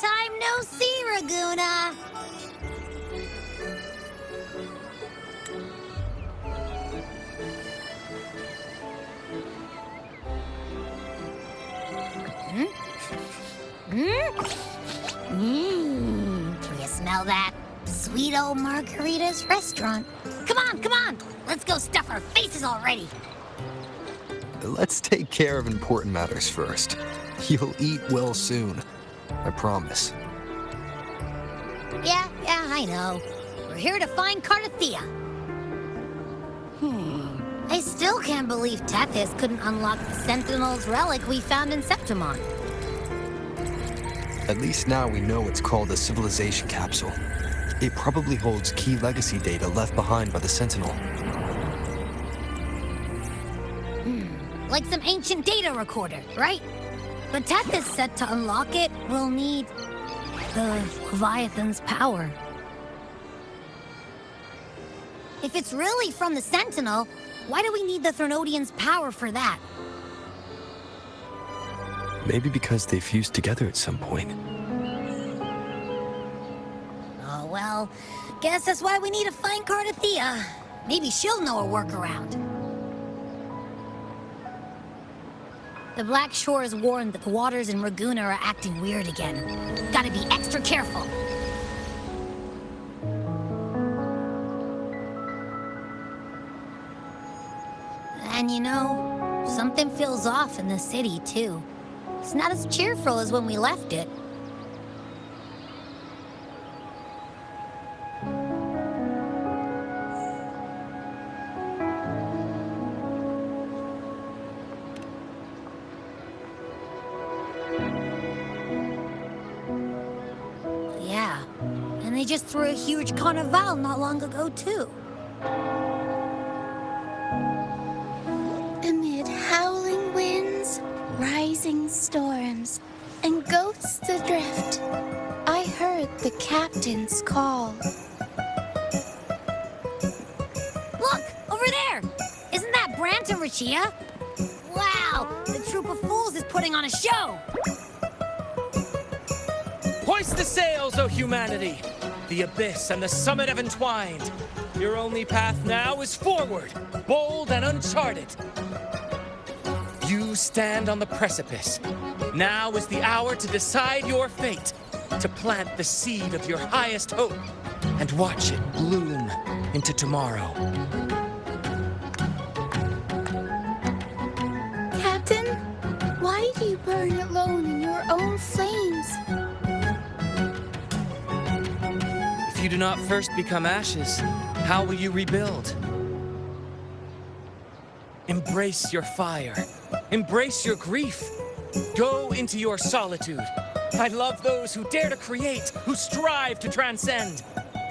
time no see, Raguna. Can you smell that? Sweet old Margarita's restaurant. Come on, come on. Let's go stuff our faces already. Let's take care of important matters first. You'll eat well soon. I promise. Yeah, I know. We're here to find Cardathea. I still can't believe Tethys couldn't unlock the Sentinel's relic we found in Septimon. At least now we know it's called a civilization capsule. It probably holds key legacy data left behind by the Sentinel. Like some ancient data recorder, right? But Tethys said to unlock it, we'll need the Leviathan's power. If it's really from the Sentinel, why do we need the Threnodian's power for that? Maybe because they fused together at some point. Oh, well, guess that's why we need to find Cardathea. Maybe she'll know a workaround. The Black Shore is warned that the waters in Raguna are acting weird again. Gotta be extra careful. And you know, something feels off in the city, too. It's not as cheerful as when we left it. Yeah, and they just threw a huge carnival not long ago, too. Amid howling winds, rising storms, and ghosts adrift, I heard the captain's call. Look, over there! Isn't that Brant and Rachia? Wow, the troop of fools is putting on a show! Hoist the sails, O humanity! The abyss and the summit have entwined. Your only path now is forward, bold and uncharted. You stand on the precipice. Now is the hour to decide your fate, to plant the seed of your highest hope, and watch it bloom into tomorrow. Captain, why do you burn alone in your own flames? If you do not first become ashes, how will you rebuild? Embrace your fire. Embrace your grief. Go into your solitude. I love those who dare to create, who strive to transcend.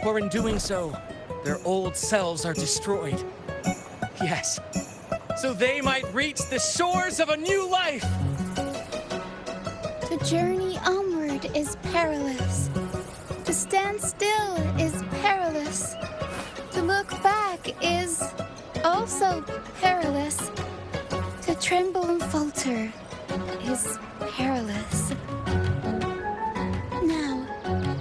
For in doing so, their old selves are destroyed. Yes, so they might reach the shores of a new life. The journey onward is perilous. To stand still is perilous. To look back is also perilous. To tremble and falter is perilous. Now,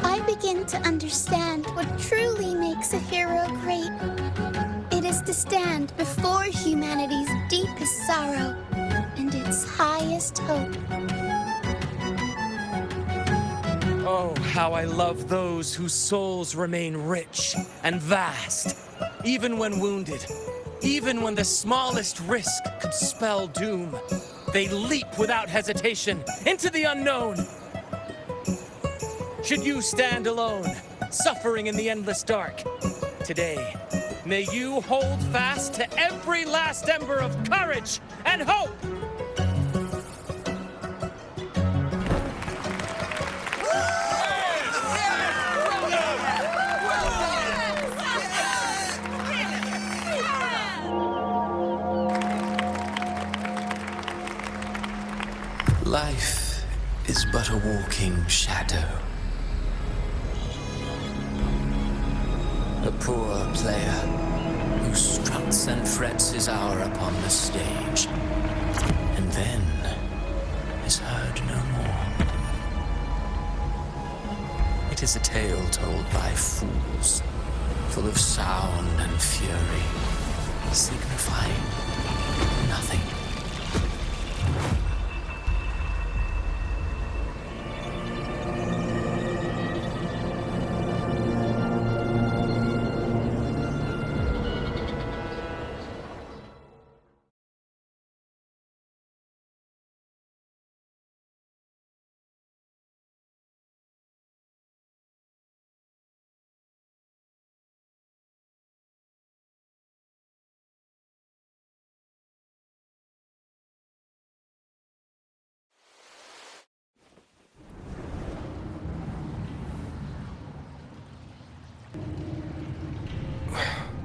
I begin to understand what truly makes a hero great. It is to stand before humanity's deepest sorrow and its highest hope. Oh, how I love those whose souls remain rich and vast, even when wounded, even when the smallest risk could spell doom. They leap without hesitation into the unknown. Should you stand alone, suffering in the endless dark, today, may you hold fast to every last ember of courage and hope. Life is but a walking shadow. A poor player who struts and frets his hour upon the stage, and then is heard no more. It is a tale told by fools, full of sound and fury, signifying nothing.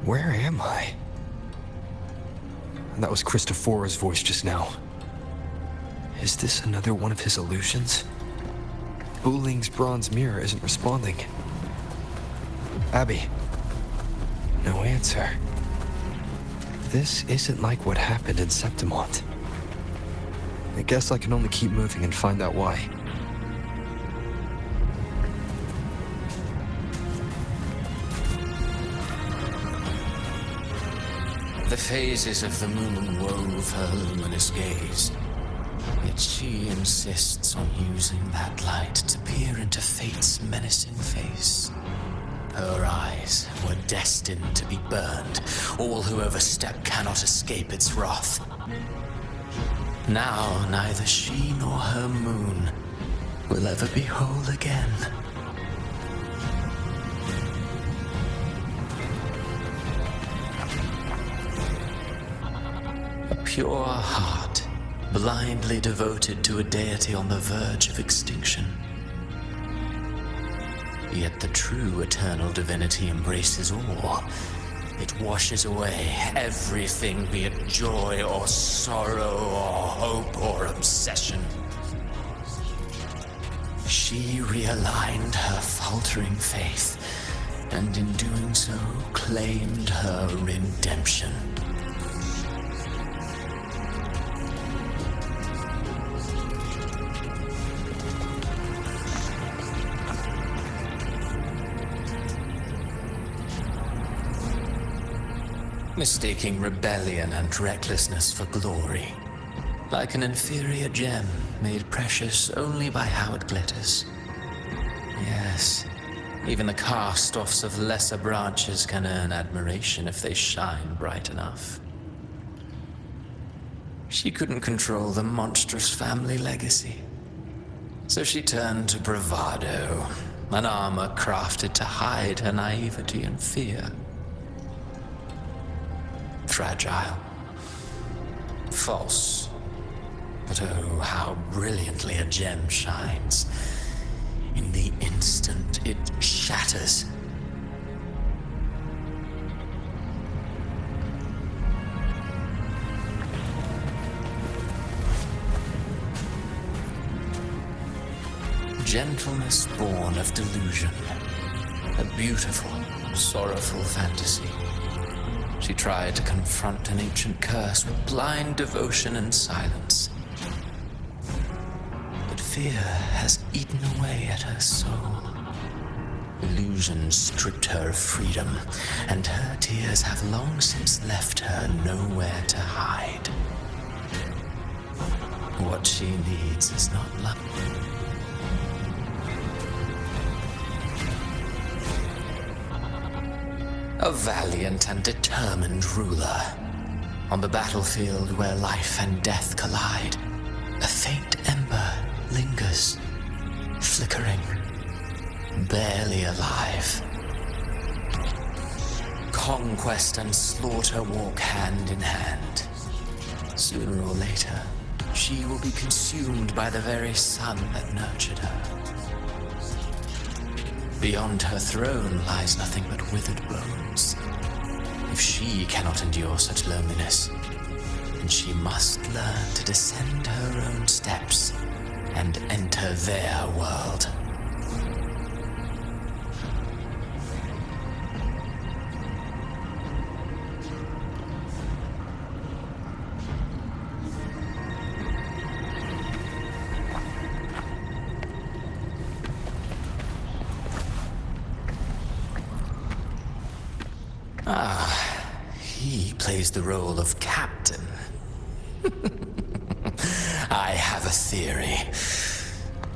Where am I? That was Christophora's voice just now. Is this another one of his illusions? Buling's bronze mirror isn't responding. Abby. No answer. This isn't like what happened in Septimont. I guess I can only keep moving and find out why. The phases of the moon wove her luminous gaze. Yet she insists on using that light to peer into fate's menacing face. Her eyes were destined to be burned. All who overstep cannot escape its wrath. Now neither she nor her moon will ever be whole again. A pure heart, blindly devoted to a deity on the verge of extinction. Yet the true eternal divinity embraces all. It washes away everything, be it joy or sorrow or hope or obsession. She realigned her faltering faith, and in doing so claimed her redemption. Mistaking rebellion and recklessness for glory, like an inferior gem made precious only by how it glitters. Yes, even the cast-offs of lesser branches can earn admiration if they shine bright enough. She couldn't control the monstrous family legacy, so she turned to bravado, an armor crafted to hide her naivety and fear. Fragile, false, but oh, how brilliantly a gem shines. In the instant it shatters. Gentleness born of delusion, a beautiful, sorrowful fantasy. She tried to confront an ancient curse with blind devotion and silence. But fear has eaten away at her soul. Illusion stripped her of freedom, and her tears have long since left her nowhere to hide. What she needs is not love. A valiant and determined ruler. On the battlefield where life and death collide, a faint ember lingers, flickering, barely alive. Conquest and slaughter walk hand in hand. Sooner or later, she will be consumed by the very sun that nurtured her. Beyond her throne lies nothing but withered bones. If she cannot endure such loneliness, then she must learn to descend her own steps and enter their world. He plays the role of captain. I have a theory.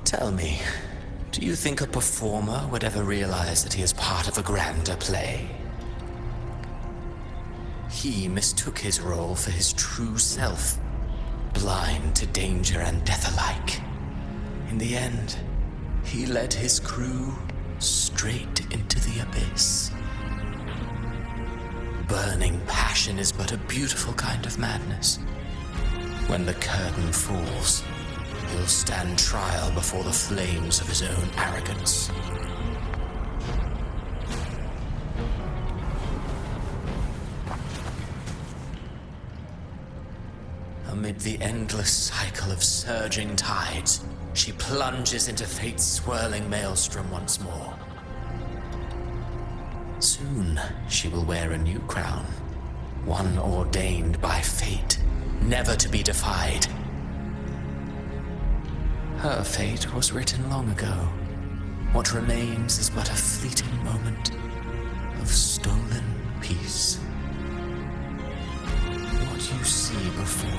Tell me, do you think a performer would ever realize that he is part of a grander play? He mistook his role for his true self, blind to danger and death alike. In the end, he led his crew straight into the abyss. Burning passion is but a beautiful kind of madness. When the curtain falls, he'll stand trial before the flames of his own arrogance. Amid the endless cycle of surging tides, she plunges into fate's swirling maelstrom once more. Soon, she will wear a new crown, one ordained by fate, never to be defied. Her fate was written long ago. What remains is but a fleeting moment of stolen peace. What you see before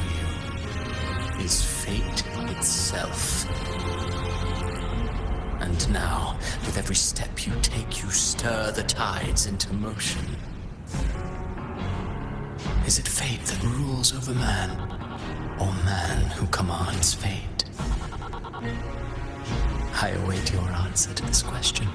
you is fate itself. And now, with every step you take, you stir the tides into motion. Is it fate that rules over man, or man who commands fate? I await your answer to this question.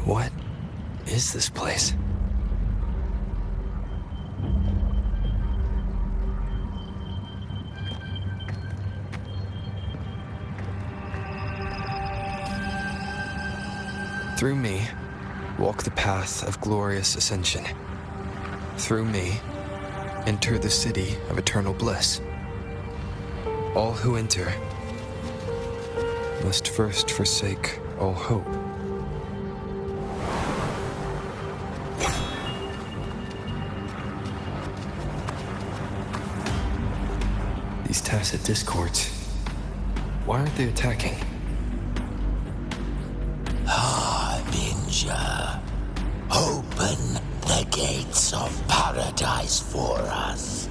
What is this place? Through me, walk the path of glorious ascension. Through me, enter the city of eternal bliss. All who enter must first forsake all hope. These tacit discords, why aren't they attacking? Ninja, open the gates of paradise for us.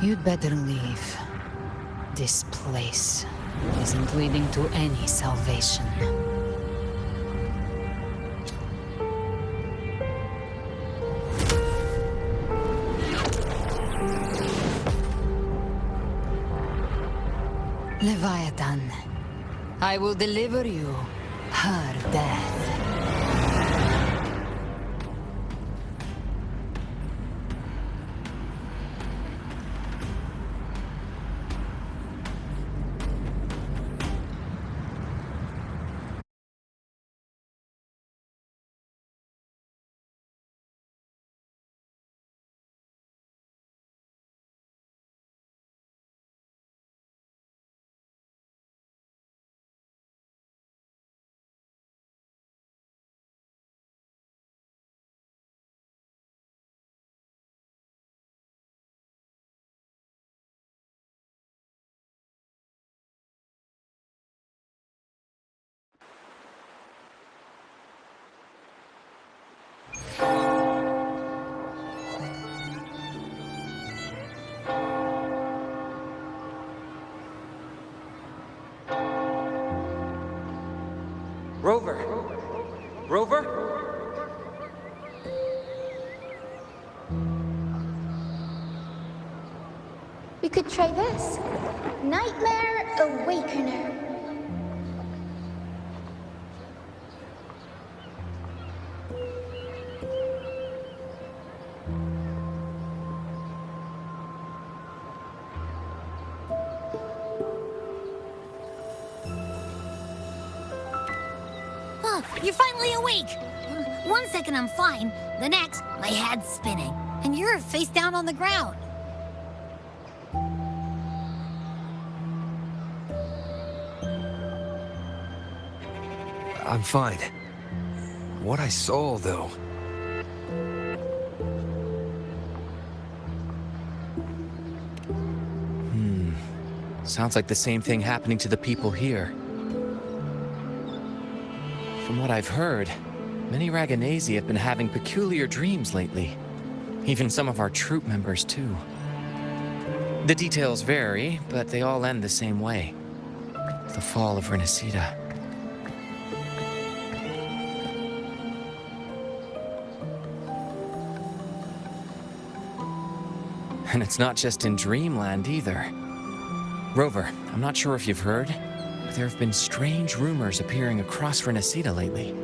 You'd better leave. This place isn't leading to any salvation. Leviathan, I will deliver you her death. Rover? We could try this. Nightmare Awakener. Huh, you're finally awake! One second I'm fine, the next, my head's spinning, and you're face down on the ground. I'm fine. What I saw, though. Sounds like the same thing happening to the people here. From what I've heard, many Raganesi have been having peculiar dreams lately. Even some of our troop members, too. The details vary, but they all end the same way. The fall of Renacida. And it's not just in Dreamland either. Rover, I'm not sure if you've heard, but there have been strange rumors appearing across Renacida lately.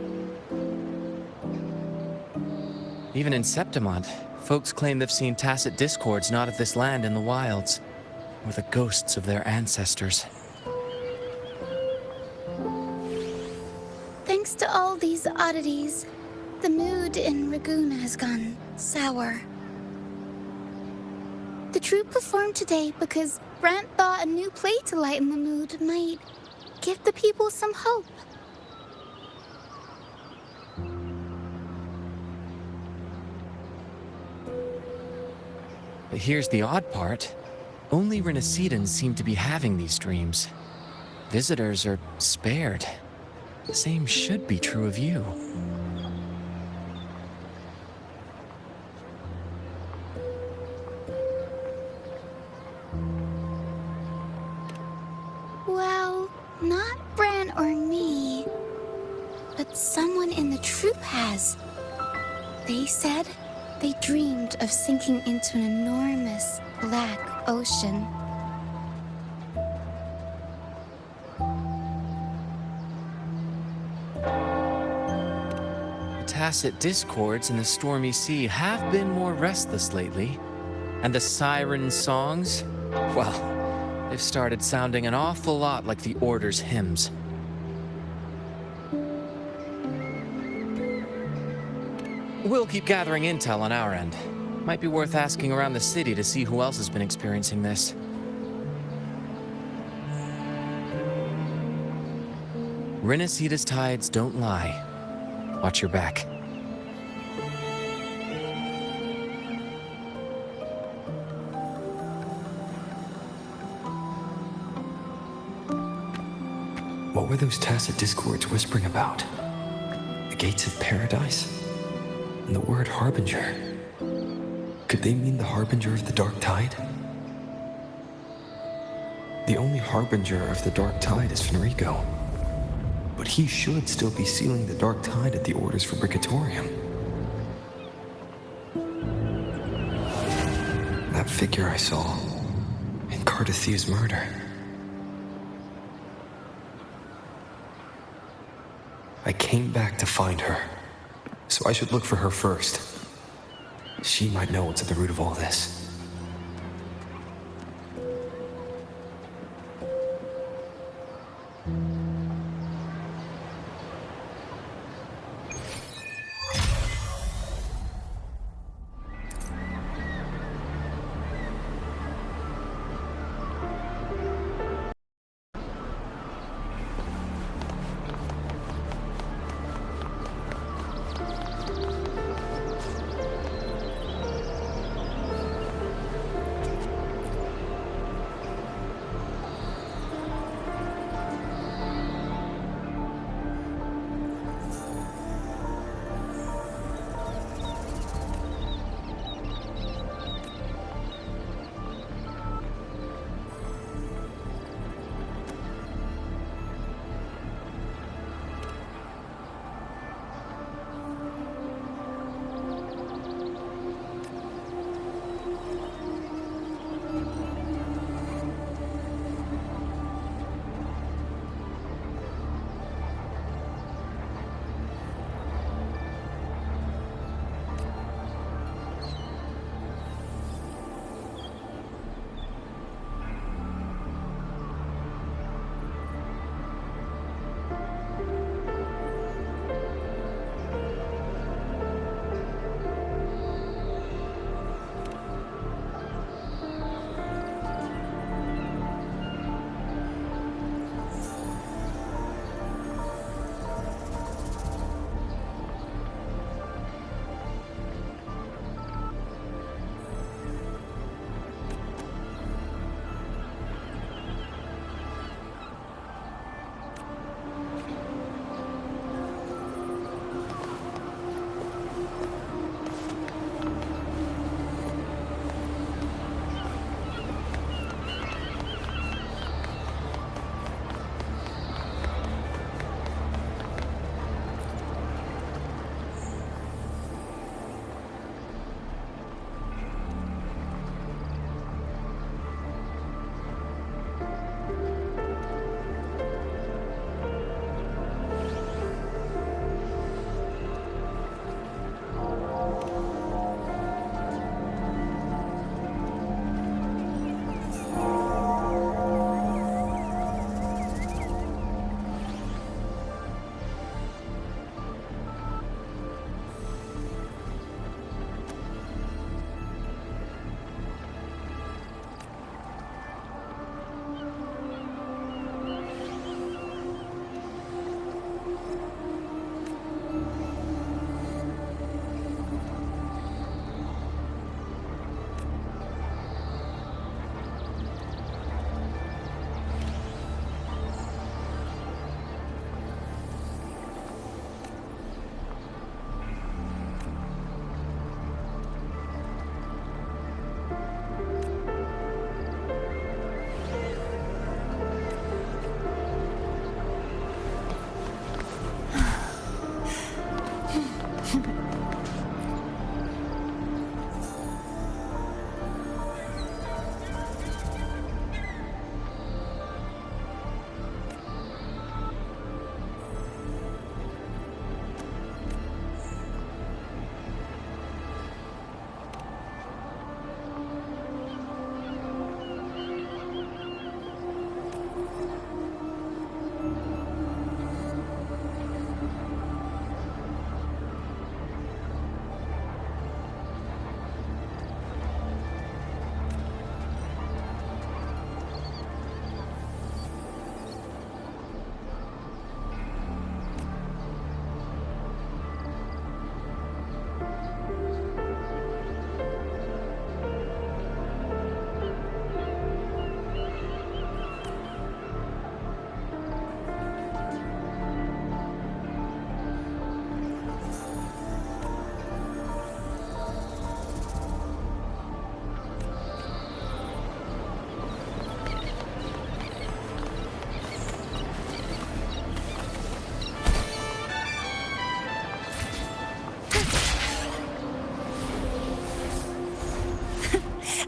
Even in Septimont, folks claim they've seen tacit discords not of this land in the wilds, or the ghosts of their ancestors. Thanks to all these oddities, the mood in Ragoon has gone sour. The troupe performed today because Brant thought a new play to lighten the mood might give the people some hope. But here's the odd part. Only Renacidans seem to be having these dreams. Visitors are spared. The same should be true of you. Well, not Bran or me, but someone in the troupe has. They said they dreamed of sinking into an enormous black ocean. The tacit discords in the stormy sea have been more restless lately. And the siren songs, well, they've started sounding an awful lot like the Order's hymns. We'll keep gathering intel on our end. Might be worth asking around the city to see who else has been experiencing this. Renacida's tides don't lie. Watch your back. What were those tacit discords whispering about? The gates of paradise? And the word harbinger? Could they mean the harbinger of the dark tide? The only harbinger of the dark tide is Fenrico. But he should still be sealing the dark tide at the orders for Brigatorium. That figure I saw in Cardathia's murder. I came back to find her, so I should look for her first. She might know what's at the root of all this.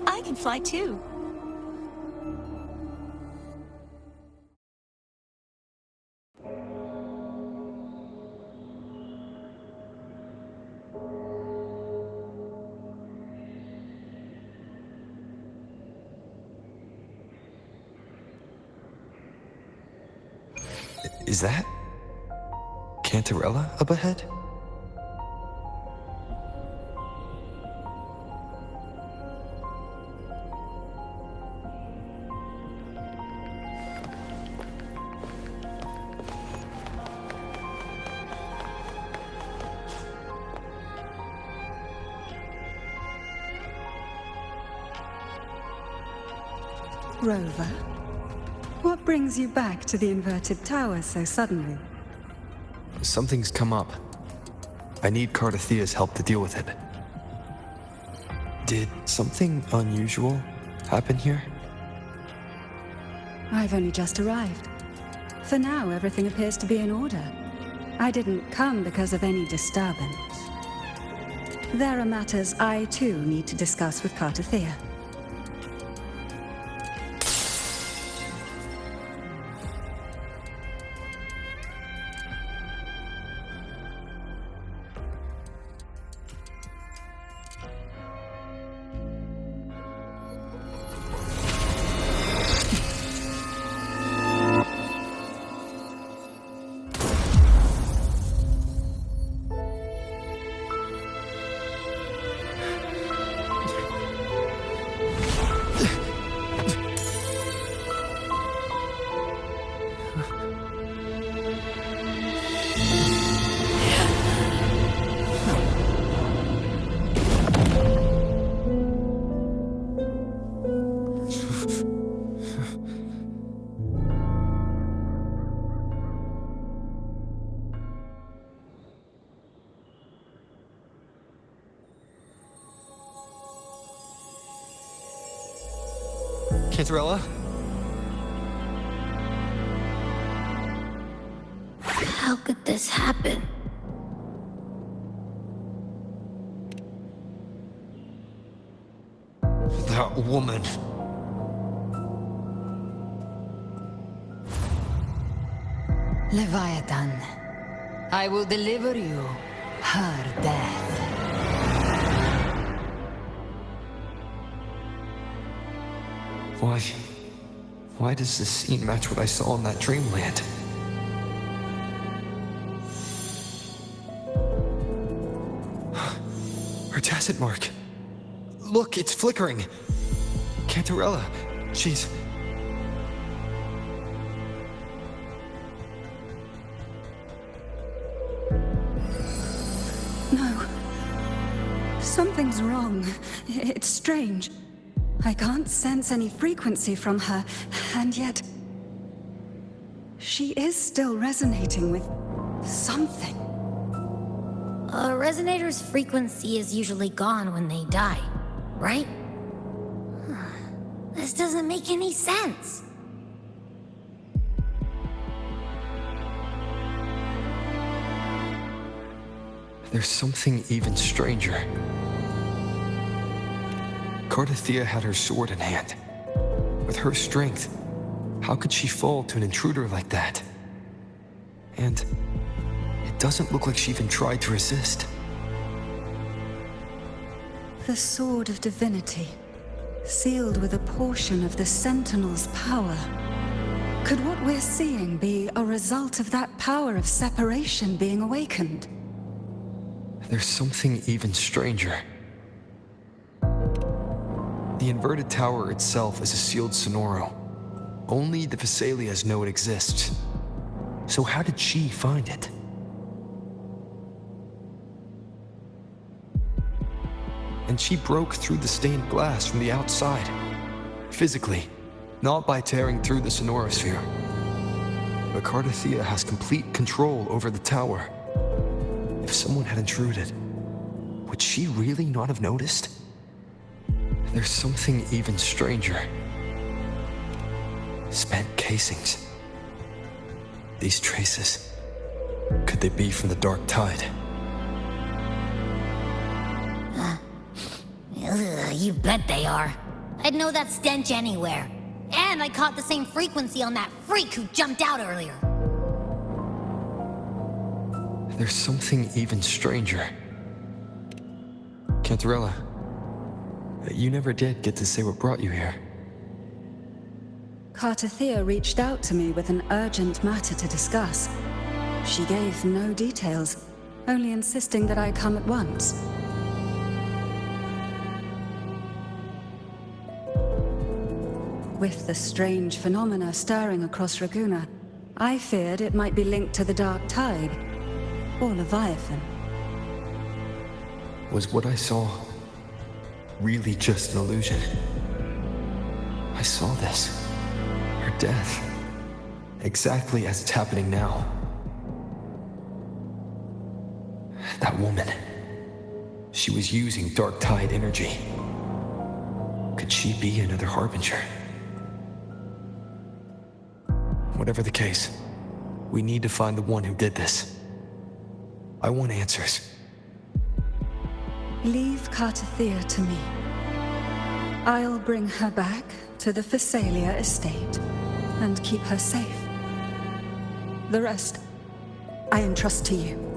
I can fly too. Is that Cantarella up ahead? Rover, what brings you back to the inverted tower so suddenly? Something's come up. I need Cardathea's help to deal with it. Did something unusual happen here? I've only just arrived. For now, everything appears to be in order. I didn't come because of any disturbance. There are matters I, too, need to discuss with Cardathea. Cantarella? How could this happen? That woman. Leviathan, I will deliver you her death. Why does this scene match what I saw in that dreamland? Her tacit mark. Look, it's flickering. Cantarella, she's... No. Something's wrong. It's strange. I can't sense any frequency from her, and yet... she is still resonating with something. A resonator's frequency is usually gone when they die, right? This doesn't make any sense. There's something even stranger. Cardathea had her sword in hand. With her strength, how could she fall to an intruder like that? And it doesn't look like she even tried to resist. The Sword of Divinity, sealed with a portion of the Sentinel's power. Could what we're seeing be a result of that power of separation being awakened? There's something even stranger. The inverted tower itself is a sealed sonoro. Only the Vesalias know it exists. So how did she find it? And she broke through the stained glass from the outside. Physically, not by tearing through the sonorosphere. But Cardathea has complete control over the tower. If someone had intruded, would she really not have noticed? There's something even stranger. Spent casings. These traces, could they be from the Dark Tide? You bet they are. I'd know that stench anywhere. And I caught the same frequency on that freak who jumped out earlier. There's something even stranger. Cantarella, you never did get to say what brought you here. Cardathea reached out to me with an urgent matter to discuss. She gave no details, only insisting that I come at once. With the strange phenomena stirring across Raguna, I feared it might be linked to the Dark Tide, or Leviathan. Was what I saw really just an illusion? I saw this. Her death. Exactly as it's happening now. That woman. She was using Dark Tide energy. Could she be another Harbinger? Whatever the case, we need to find the one who did this. I want answers. Leave Cardathea to me. I'll bring her back to the Phasalia estate and keep her safe. The rest, I entrust to you.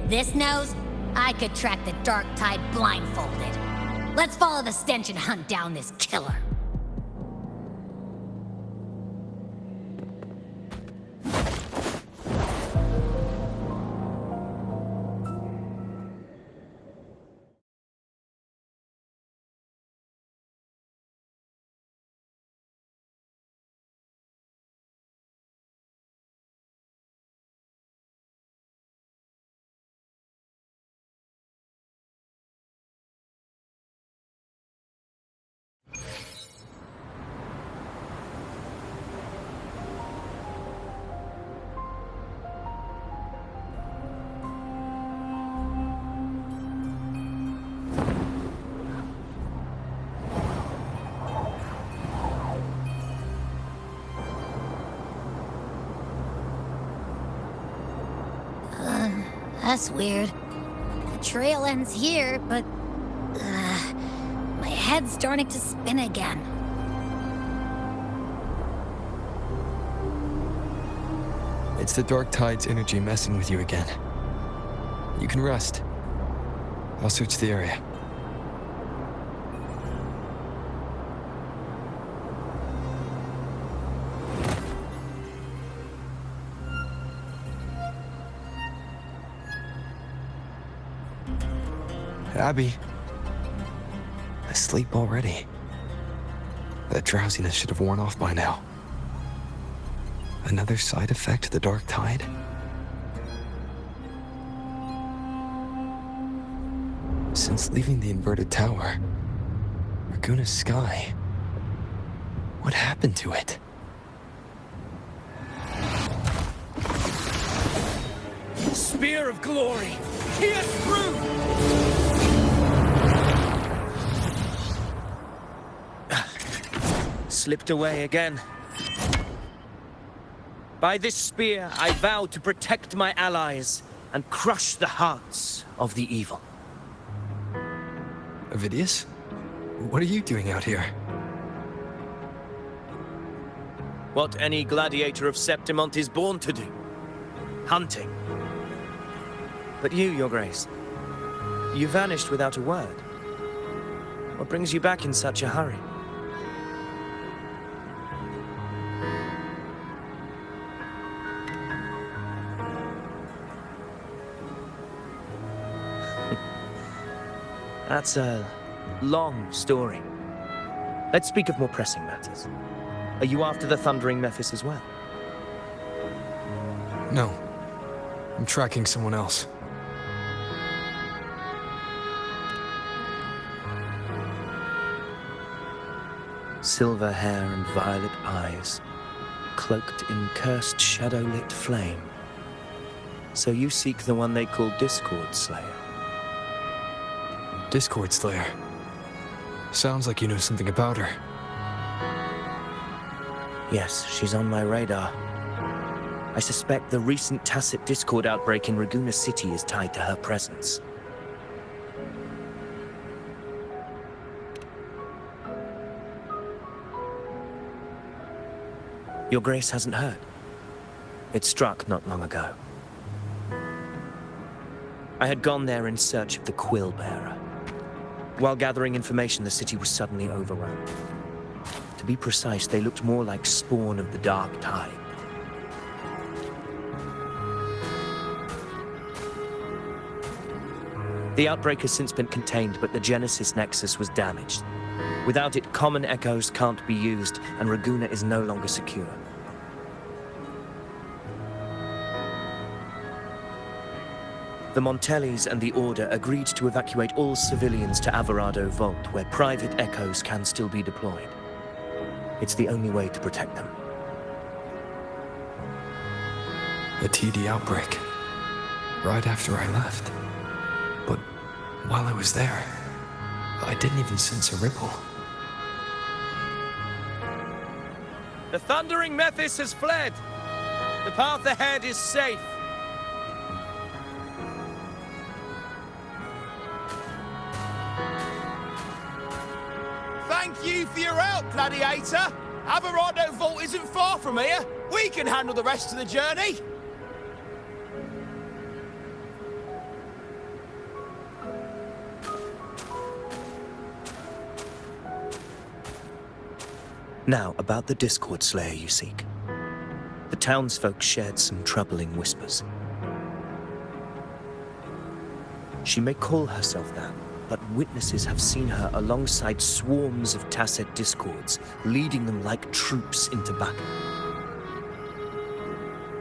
This nose? I could track the Dark Tide blindfolded. Let's follow the stench and hunt down this killer. That's weird. The trail ends here, but... my head's starting to spin again. It's the Dark Tide's energy messing with you again. You can rest. I'll search the area. Abby. Asleep already. That drowsiness should have worn off by now. Another side effect of the Dark Tide? Since leaving the inverted tower, Raguna's sky, what happened to it? Spear of glory! Pierce through! slipped away again. By this spear, I vow to protect my allies and crush the hearts of the evil. Avidius? What are you doing out here? What any gladiator of Septimont is born to do. Hunting. But you, Your Grace, you vanished without a word. What brings you back in such a hurry? That's a long story. Let's speak of more pressing matters. Are you after the Thundering Mephis as well? No. I'm tracking someone else. Silver hair and violet eyes, cloaked in cursed shadow-lit flame. So you seek the one they call Discord Slayer. Discord Slayer. Sounds like you know something about her. Yes, she's on my radar. I suspect the recent tacit Discord outbreak in Raguena City is tied to her presence. Your Grace hasn't heard. It struck not long ago. I had gone there in search of the Quill Bearer. While gathering information, the city was suddenly overrun. To be precise, they looked more like spawn of the Dark Tide. The outbreak has since been contained, but the Genesis Nexus was damaged. Without it, common echoes can't be used, and Raguena is no longer secure. The Montellis and the Order agreed to evacuate all civilians to Averado Vault, where private echoes can still be deployed. It's the only way to protect them. A TD outbreak. Right after I left. But while I was there, I didn't even sense a ripple. The Thundering Mephis has fled. The path ahead is safe. Thank you for your help, Gladiator. Averado Vault isn't far from here. We can handle the rest of the journey. Now, about the Discord Slayer you seek. The townsfolk shared some troubling whispers. She may call herself that, but witnesses have seen her alongside swarms of tacit discords, leading them like troops into battle.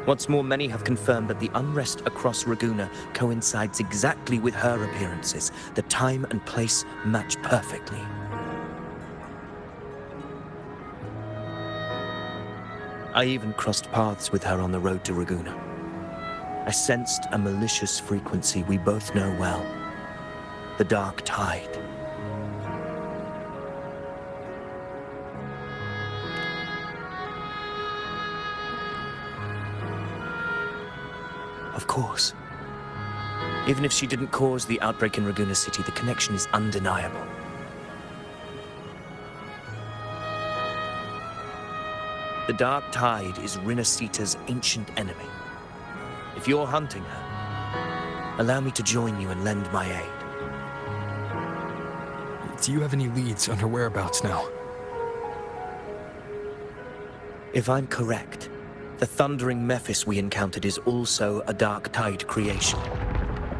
What's more, many have confirmed that the unrest across Raguena coincides exactly with her appearances. The time and place match perfectly. I even crossed paths with her on the road to Raguena. I sensed a malicious frequency we both know well. The Dark Tide. Of course. Even if she didn't cause the outbreak in Raguena City, the connection is undeniable. The Dark Tide is Rinasita's ancient enemy. If you're hunting her, allow me to join you and lend my aid. Do you have any leads on her whereabouts now? If I'm correct, the Thundering Mephis we encountered is also a Dark Tide creation.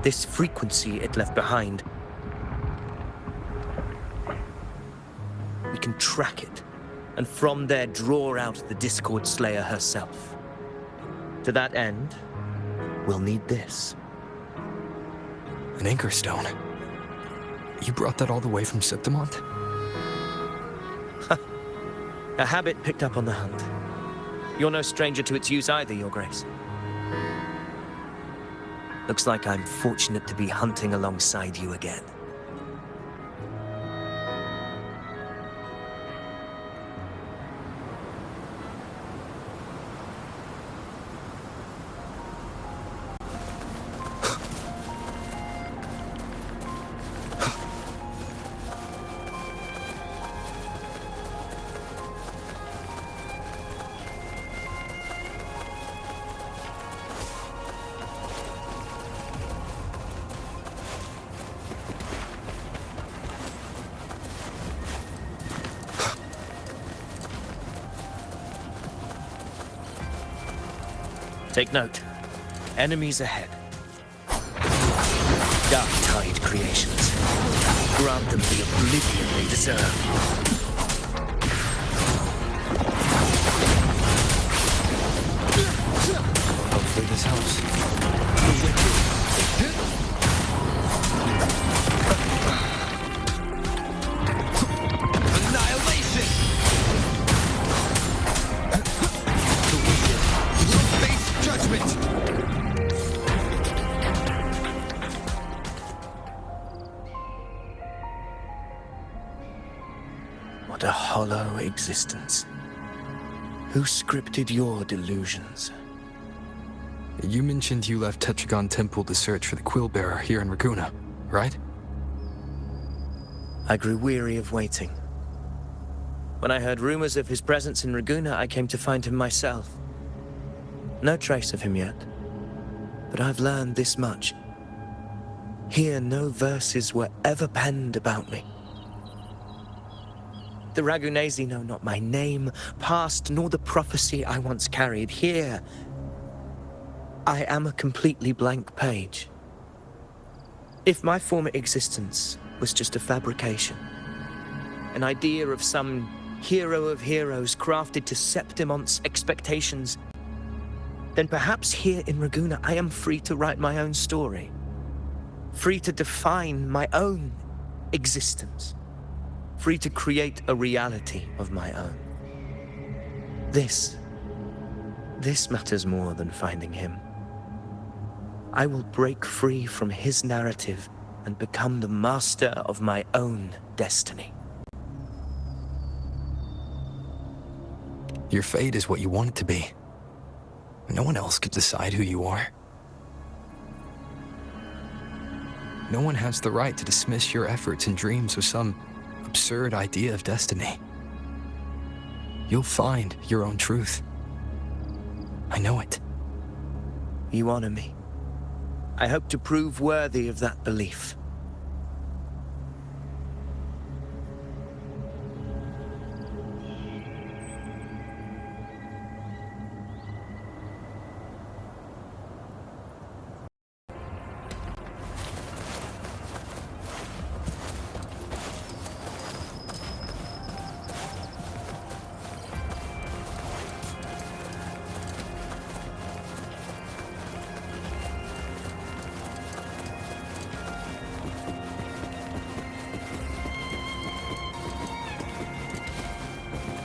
This frequency it left behind, we can track it, and from there draw out the Discord Slayer herself. To that end, we'll need this. An anchor stone. You brought that all the way from Septimont? A habit picked up on the hunt. You're no stranger to its use either, Your Grace. Looks like I'm fortunate to be hunting alongside you again. Take note. Enemies ahead. Dark-tide creations. Grant them the oblivion they deserve. Hopefully this helps. Annihilation! Face judgment! What a hollow existence. Who scripted your delusions? You mentioned you left Tetragon Temple to search for the Quill Bearer here in Raguna, right? I grew weary of waiting. When I heard rumors of his presence in Raguna, I came to find him myself. No trace of him yet, but I've learned this much. Here, no verses were ever penned about me. The Ragunesi know not my name, past, nor the prophecy I once carried. Here, I am a completely blank page. If my former existence was just a fabrication, an idea of some hero of heroes crafted to Septimont's expectations, then perhaps here in Raguna I am free to write my own story, free to define my own existence, free to create a reality of my own. This matters more than finding him. I will break free from his narrative and become the master of my own destiny. Your fate is what you want it to be. No one else could decide who you are. No one has the right to dismiss your efforts and dreams with some absurd idea of destiny. You'll find your own truth. I know it. You honor me. I hope to prove worthy of that belief.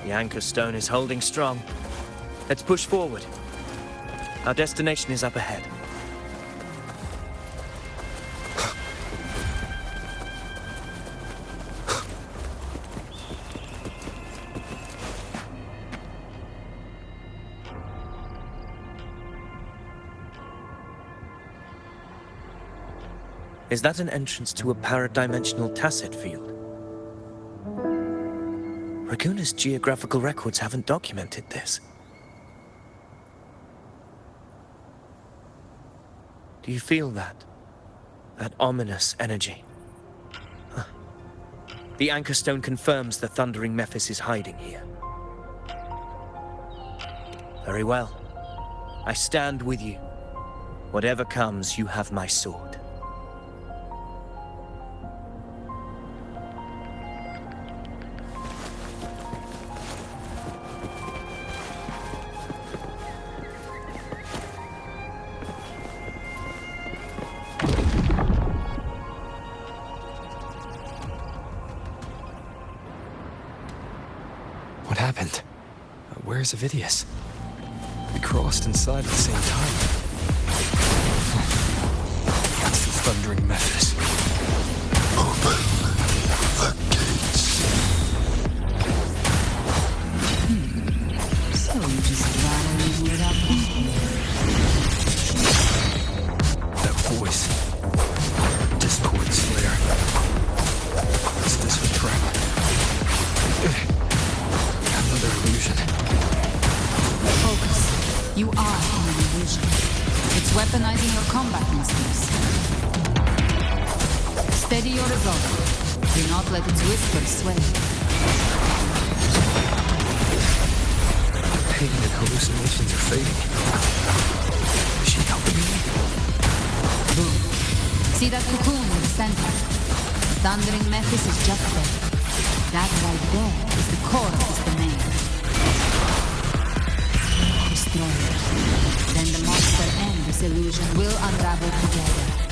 The anchor stone is holding strong. Let's push forward. Our destination is up ahead. Is that an entrance to a paradimensional tacet field? Raguna's geographical records haven't documented this. Do you feel that? That ominous energy? Huh. The anchor stone confirms the thundering Mephis is hiding here. Very well. I stand with you. Whatever comes, you have my sword. What happened? Where's Avidius? We crossed inside at the same time. That's the thundering Mephis. Open the gates. So you just ran in without thinking. That voice. Discord Slayer. Is this a trap? Another illusion. Focus. You are in an illusion. It's weaponizing your combat muscles. Steady your resolve. Do not let its whisper sway. Pain and hallucinations are fading. she help me? See that cocoon in the center? The thundering Mephis is just there. That right there is the core of this domain. Destroy it. Then the monster and this illusion will unravel together.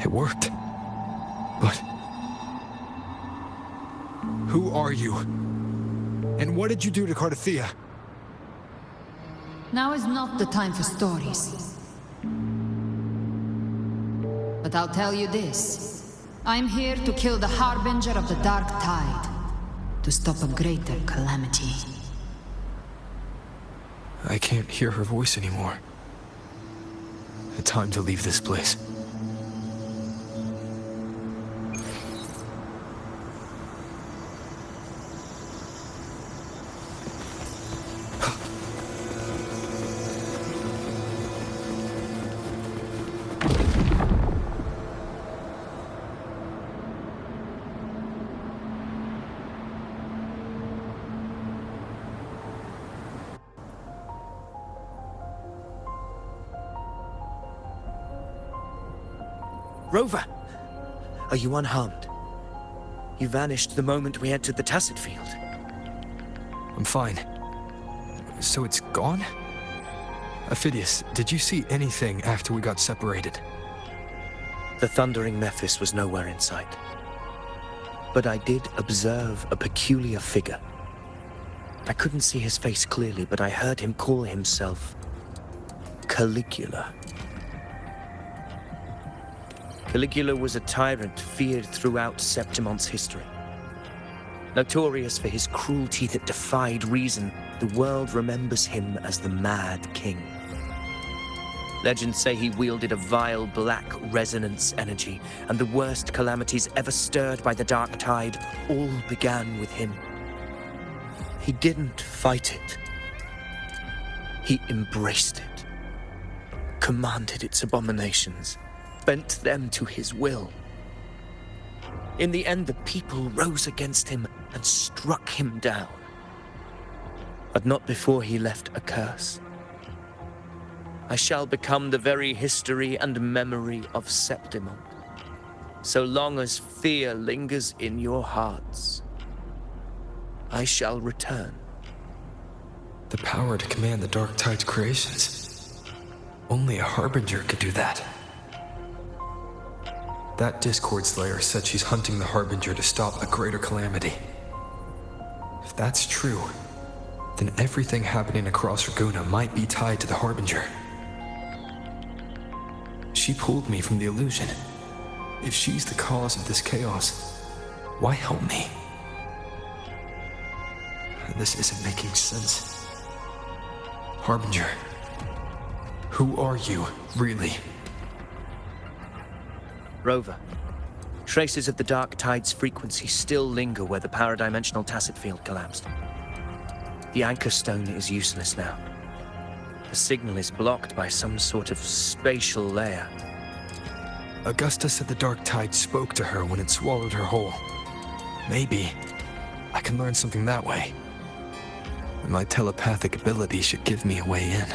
It worked. But... who are you? And what did you do to Cardathea? Now is not the time for stories. But I'll tell you this. I'm here to kill the Harbinger of the Dark Tide. To stop a greater calamity. I can't hear her voice anymore. Time to leave this place. Rover! Are you unharmed? You vanished the moment we entered the Tacit Field. I'm fine. So it's gone? Ophidius, did you see anything after we got separated? The thundering Mephis was nowhere in sight. But I did observe a peculiar figure. I couldn't see his face clearly, but I heard him call himself Caligula. Caligula was a tyrant feared throughout Septimon's history. Notorious for his cruelty that defied reason, the world remembers him as the Mad King. Legends say he wielded a vile black resonance energy, and the worst calamities ever stirred by the Dark Tide all began with him. He didn't fight it. He embraced it, commanded its abominations, bent them to his will. In the end, the people rose against him and struck him down. But not before he left a curse. I shall become the very history and memory of Septimon, so long as fear lingers in your hearts. I shall return. The power to command the Dark Tide's creations. Only a Harbinger could do that. That Discord Slayer said she's hunting the Harbinger to stop a greater calamity. If that's true, then everything happening across Raguna might be tied to the Harbinger. She pulled me from the illusion. If she's the cause of this chaos, why help me? This isn't making sense. Harbinger, who are you, really? Rover, traces of the Dark Tide's frequency still linger where the paradimensional Tacit Field collapsed. The anchor stone is useless now. The signal is blocked by some sort of spatial layer. Augusta said the Dark Tide spoke to her when it swallowed her whole. Maybe I can learn something that way. My telepathic ability should give me a way in.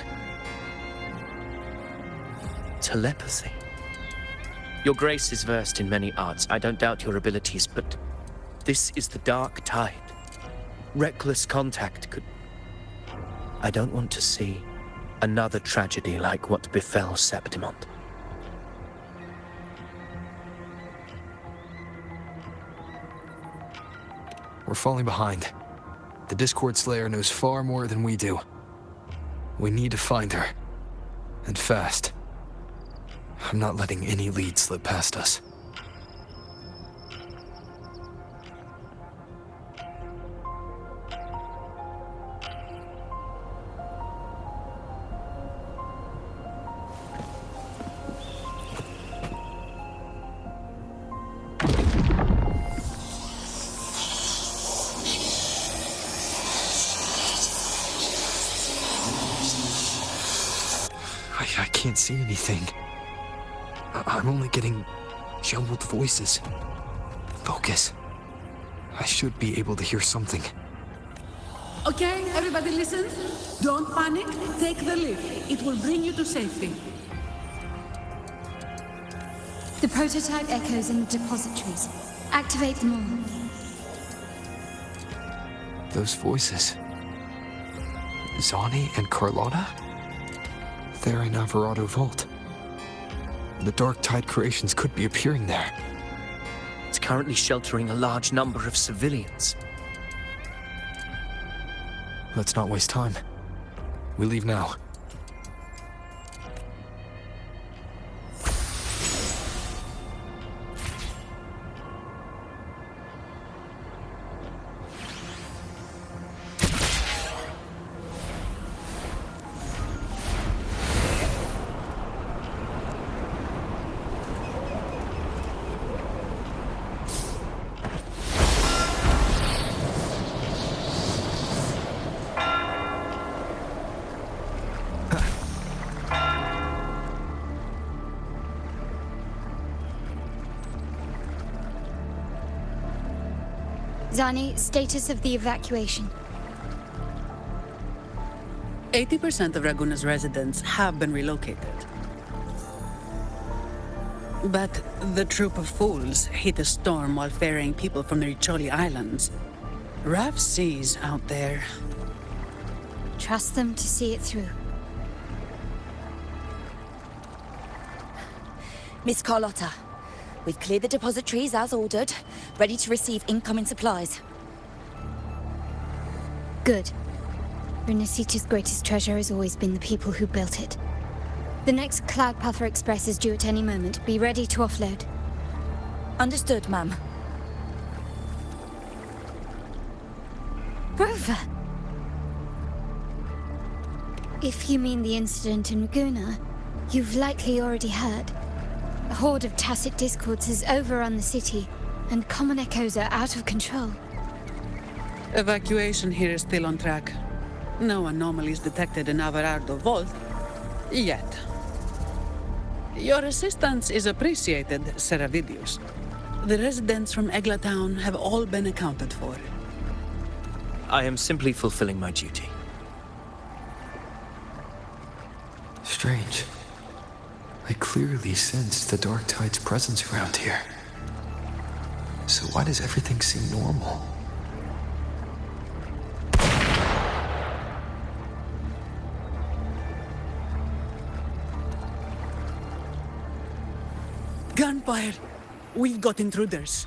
Telepathy? Your Grace is versed in many arts. I don't doubt your abilities, but this is the Dark Tide. Reckless contact could... I don't want to see another tragedy like what befell Septimon. We're falling behind. The Discord Slayer knows far more than we do. We need to find her. And fast. I'm not letting any lead slip past us. I can't see anything. I'm only getting jumbled voices. Focus. I should be able to hear something. Okay, everybody listen. Don't panic. Take the lift. It will bring you to safety. The prototype echoes in the depositories. Activate them all. Those voices. Zani and Carlotta? They're in Alvarado Vault. The Dark Tide creations could be appearing there. It's currently sheltering a large number of civilians. Let's not waste time. We leave now. Zani, status of the evacuation. 80% of Raguna's residents have been relocated. But the troop of fools hit a storm while ferrying people from the Riccioli Islands. Rough seas out there. Trust them to see it through. Miss Carlotta, we've cleared the depositories as ordered, ready to receive incoming supplies. Good. Renacita's greatest treasure has always been the people who built it. The next Cloudpuffer Express is due at any moment. Be ready to offload. Understood, ma'am. Rover! If you mean the incident in Laguna, you've likely already heard. A horde of tacit discords has overrun the city, and common echoes are out of control. Evacuation here is still on track. No anomalies detected in Averardo Vault. Yet. Your assistance is appreciated, Seravidius. The residents from Eglatown have all been accounted for. I am simply fulfilling my duty. Strange. I clearly sensed the Dark Tide's presence around here. So why does everything seem normal? Gunfire! We've got intruders.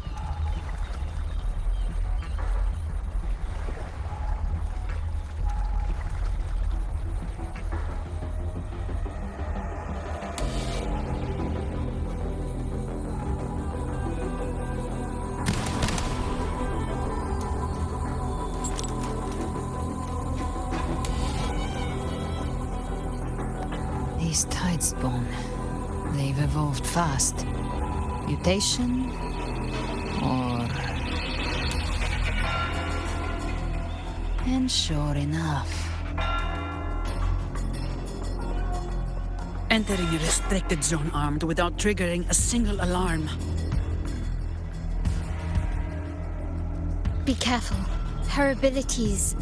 These tidespawn, they've evolved fast. Mutation? Or... And sure enough... Entering a restricted zone armed without triggering a single alarm. Be careful. Her abilities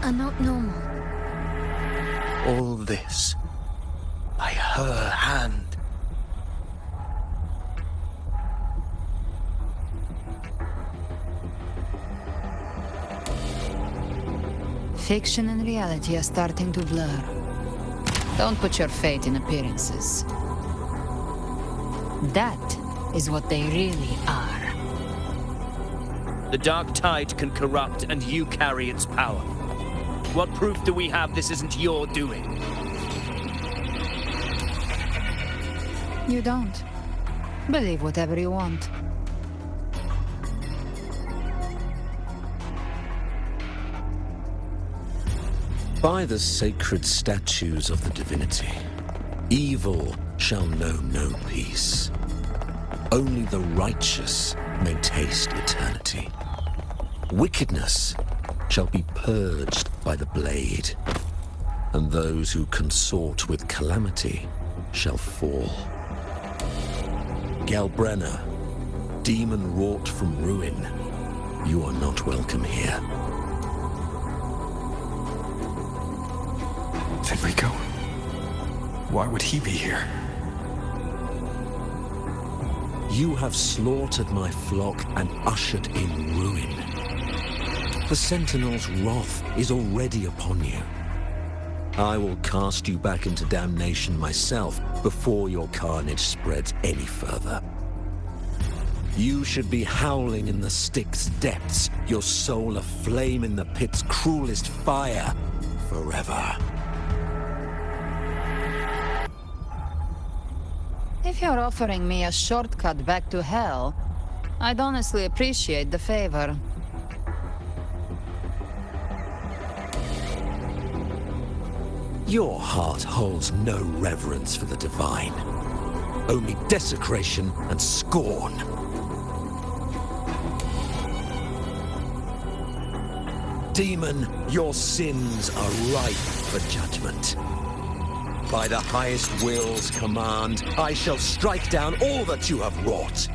are not normal. All this by her hand. Fiction and reality are starting to blur. Don't put your faith in appearances. That is what they really are. The Dark Tide can corrupt, and you carry its power. What proof do we have this isn't your doing? You don't. Believe whatever you want. By the sacred statues of the divinity, evil shall know no peace. Only the righteous may taste eternity. Wickedness shall be purged by the blade, and those who consort with calamity shall fall. Galbrenna, demon wrought from ruin, you are not welcome here. Federico? Why would he be here? You have slaughtered my flock and ushered in ruin. The Sentinel's wrath is already upon you. I will cast you back into damnation myself before your carnage spreads any further. You should be howling in the Styx depths, your soul aflame in the pit's cruelest fire, forever. If you're offering me a shortcut back to hell, I'd honestly appreciate the favor. Your heart holds no reverence for the divine. Only desecration and scorn. Demon, your sins are ripe for judgment. By the highest will's command, I shall strike down all that you have wrought.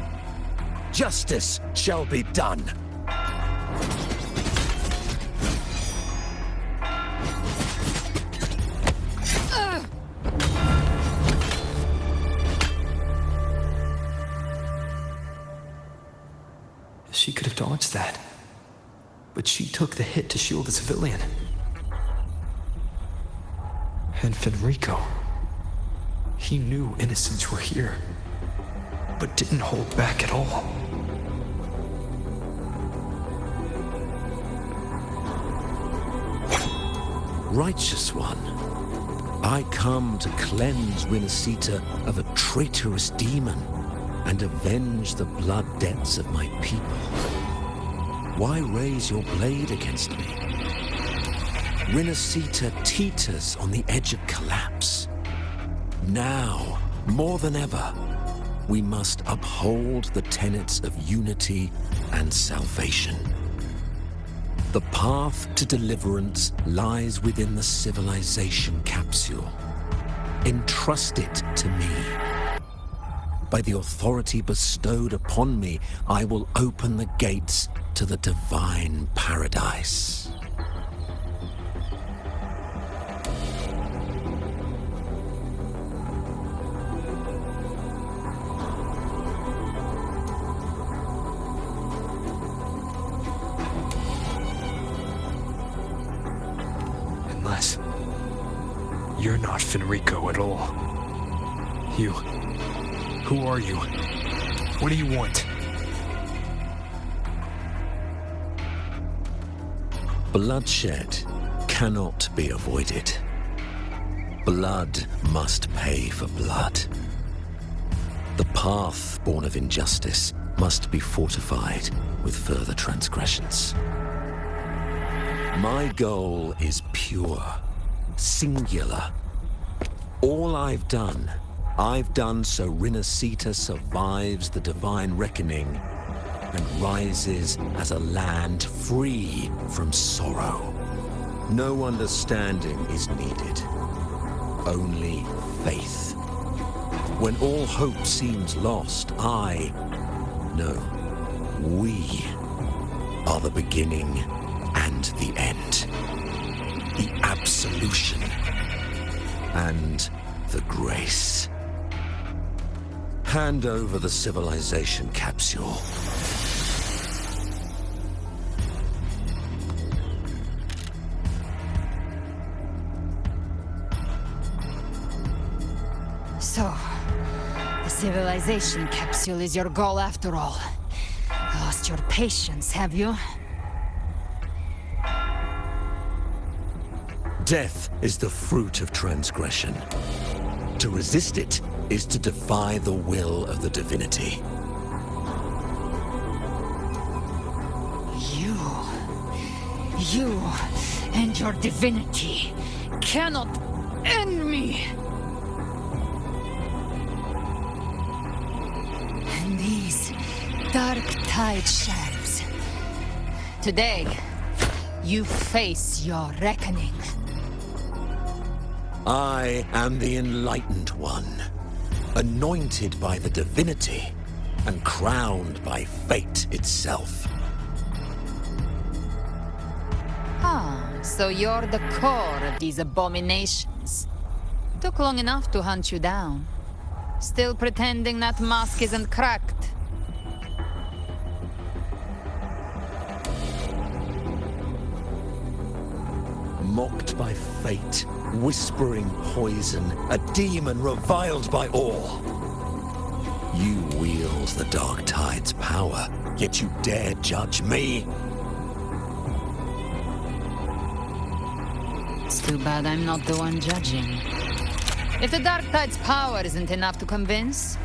Justice shall be done. noticed that. But she took the hit to shield a civilian. And Fenrico, he knew innocents were here, but didn't hold back at all. Righteous One, I come to cleanse Rinascita of a traitorous demon and avenge the blood debts of my people. Why raise your blade against me? Rinascita teeters on the edge of collapse. Now, more than ever, we must uphold the tenets of unity and salvation. The path to deliverance lies within the civilization capsule. Entrust it to me. By the authority bestowed upon me, I will open the gates to the divine paradise. Unless you're not Fenrico at all. Who are you? What do you want? Bloodshed cannot be avoided. Blood must pay for blood. The path born of injustice must be fortified with further transgressions. My goal is pure, singular. All I've done so Rinascita survives the divine reckoning and rises as a land free from sorrow. No understanding is needed, only faith. When all hope seems lost, we are the beginning and the end. The absolution and the grace. Hand over the civilization capsule. So, the civilization capsule is your goal after all. Lost your patience, have you? Death is the fruit of transgression. To resist it is to defy the will of the divinity. You and your divinity cannot end me! And these dark tide shafts. Today, you face your reckoning. I am the Enlightened One, anointed by the divinity and crowned by fate itself. So you're the core of these abominations. Took long enough to hunt you down. Still pretending that mask isn't cracked. Mocked by fate, whispering poison, a demon reviled by all. You wield the Dark Tide's power, yet you dare judge me? It's too bad I'm not the one judging. If the Dark Tide's power isn't enough to convince,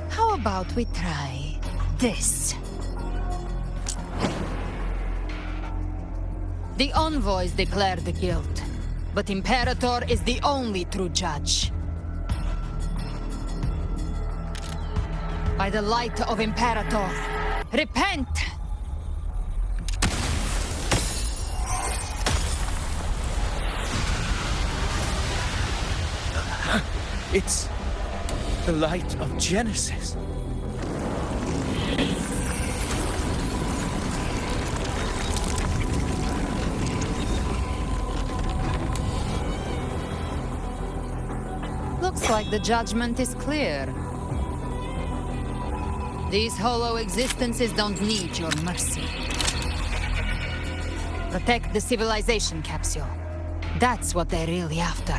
how about we try this? The envoys declare the guilt, but Imperator is the only true judge. By the light of Imperator, repent! It's the light of Genesis. Looks like the judgment is clear. These hollow existences don't need your mercy. Protect the civilization capsule. That's what they're really after.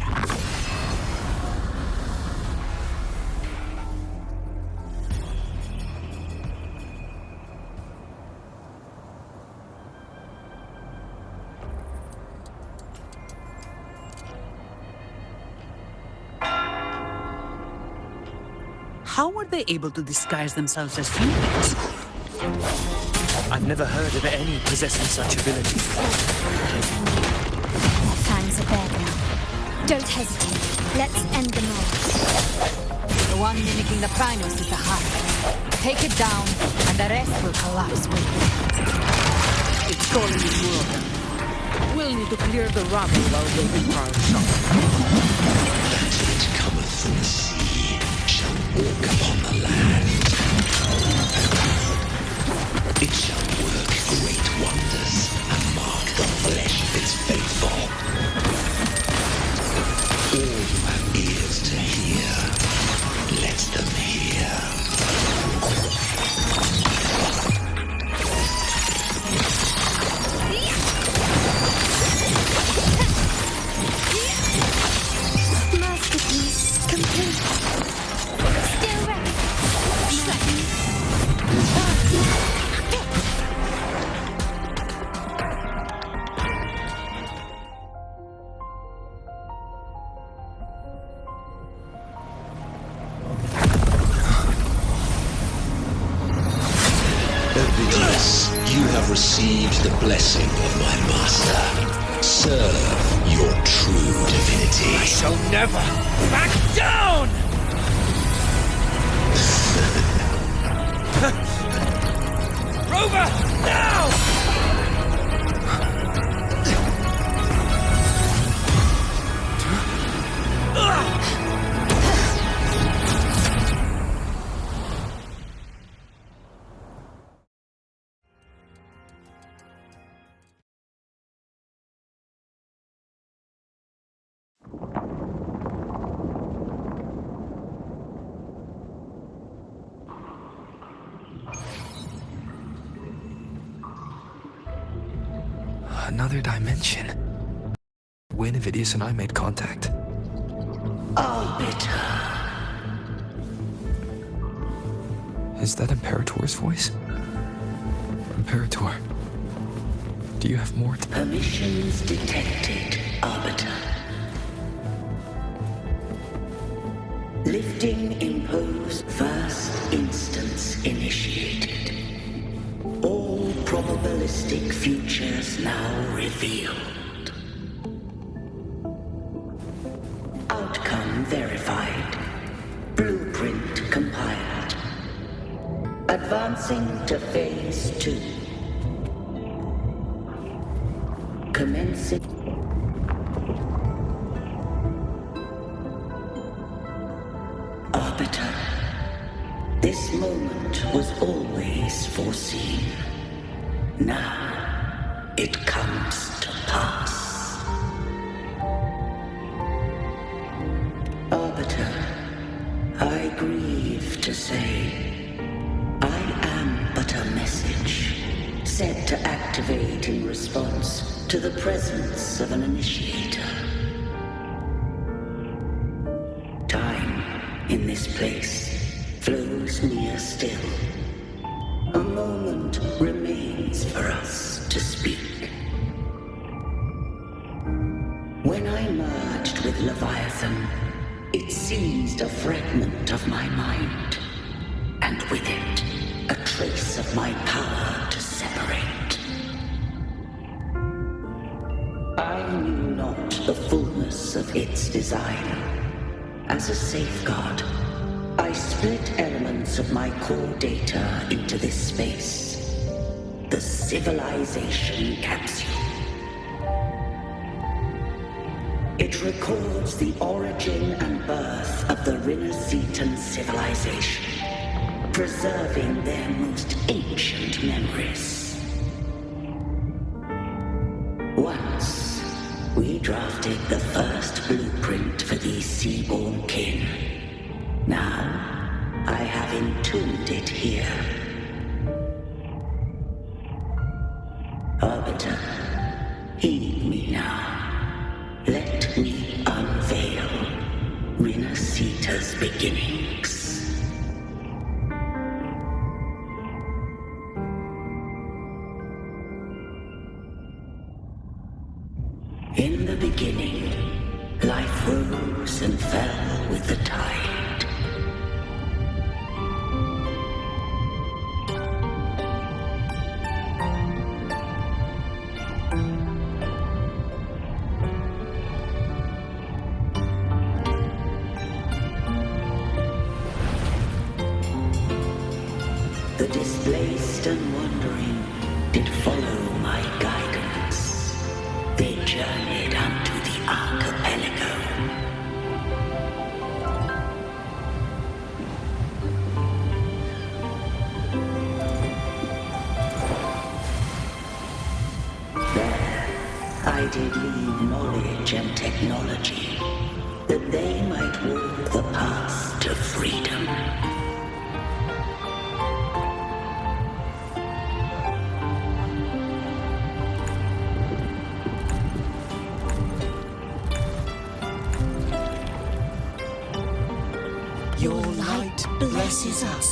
How were they able to disguise themselves as humans? I've never heard of any possessing such ability. Their fangs are bared now. Don't hesitate. Let's end them all. The one mimicking the Primus is the heart. Take it down, and the rest will collapse with it. It's calling in more of them. We'll need to clear the rubble while waiting for our shot. That which cometh from the sea shall walk upon the land. It shall work great wonders and mark the flesh of its faithful. All who have ears to hear, let them hear. Masterpiece complete. Still ready. You have received the blessing of my master. Serve your true divinity. I shall never back down! Rover, now! Another dimension. When Avidius and I made contact. Arbiter. Is that Imperator's voice? Imperator, do you have more to... Permissions detected, Arbiter. Lifting imposed. First instance initiated. All probabilistic futures now revealed. Outcome verified. Blueprint compiled. Advancing to phase 2. Commencing. Arbiter. This moment was always foreseen. Now it comes to pass. Arbiter, I grieve to say, I am but a message, sent to activate in response to the presence of an initiator. Time in this place flows near still. A moment remains for us to speak. When I merged with Leviathan, it seized a fragment of my mind, and with it, a trace of my power to separate. I knew not the fullness of its design. As a safeguard, I split elements of my core data into this space. The civilization capsule. It records the origin and birth of the Rinnesetan civilization, preserving their most ancient memories. Once, we drafted the first blueprint for these seaborn kin. Now, I have entombed it here. Arbiter, Heed me now. Let me unveil Rinasita's beginnings. In the beginning, life rose and fell with the tide. The displaced and wandering did follow my guidance. They journeyed unto the archipelago. There, I did leave knowledge and technology, that they might walk the path to freedom. Your light blesses us.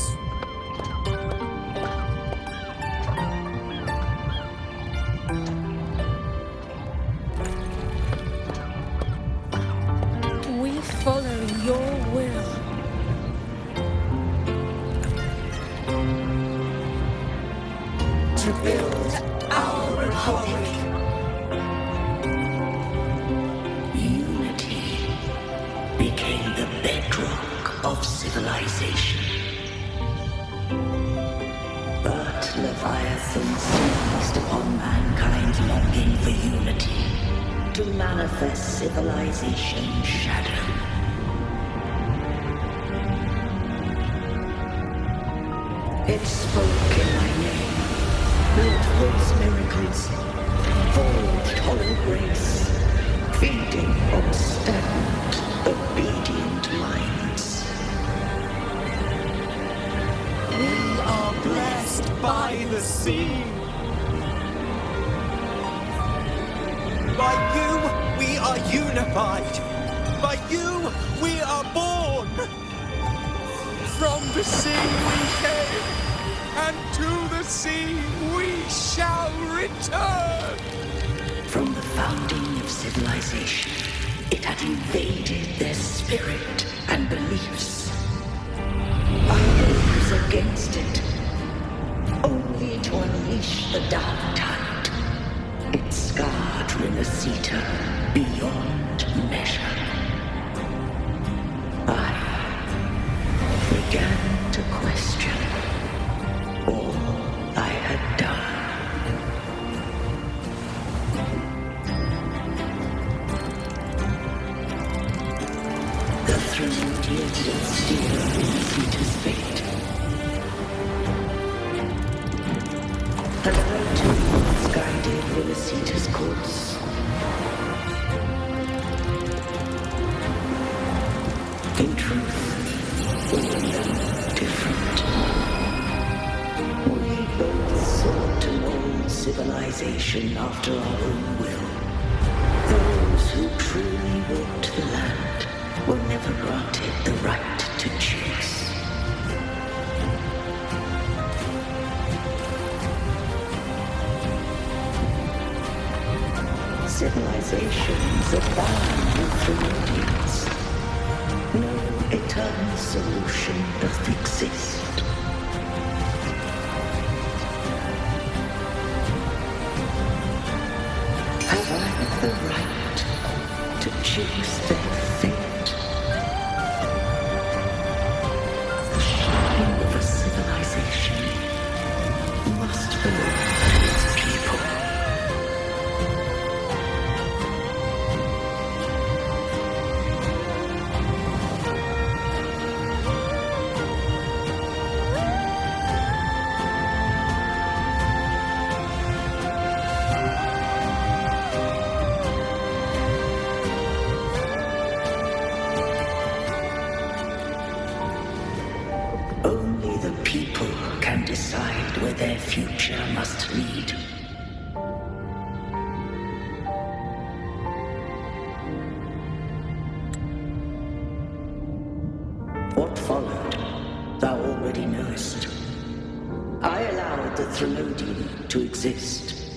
We follow your will. To build our republic. Unity became the bedrock of civilization. But Leviathan seized upon mankind's longing for unity to manifest civilization's shadow. It spoke in my name, built false miracles, forged hollow grace, feeding on stagnant, obedient minds. We are blessed by the sea. By you, we are unified. By you, we are born. From the sea we came, and to the sea we shall return. From the founding of civilization, it had invaded their spirit and beliefs. I rose against it, only to unleash the dark tide. It scarred Rinasita beyond measure. I began to question all I had done. The throne did steal Rinasita's fate. And I too was guided Rinasita's course. In truth, we were different. We both sought to mold civilization after our own will. Those who truly walked the land were never granted the right to choose. Civilizations abound with remedies. No eternal solution doth exist. Have I the right to choose their fate? The shine of a civilization must belong to its people. Only the people can decide where their future must lead. followed, thou already knowest. I allowed the Threnodian to exist.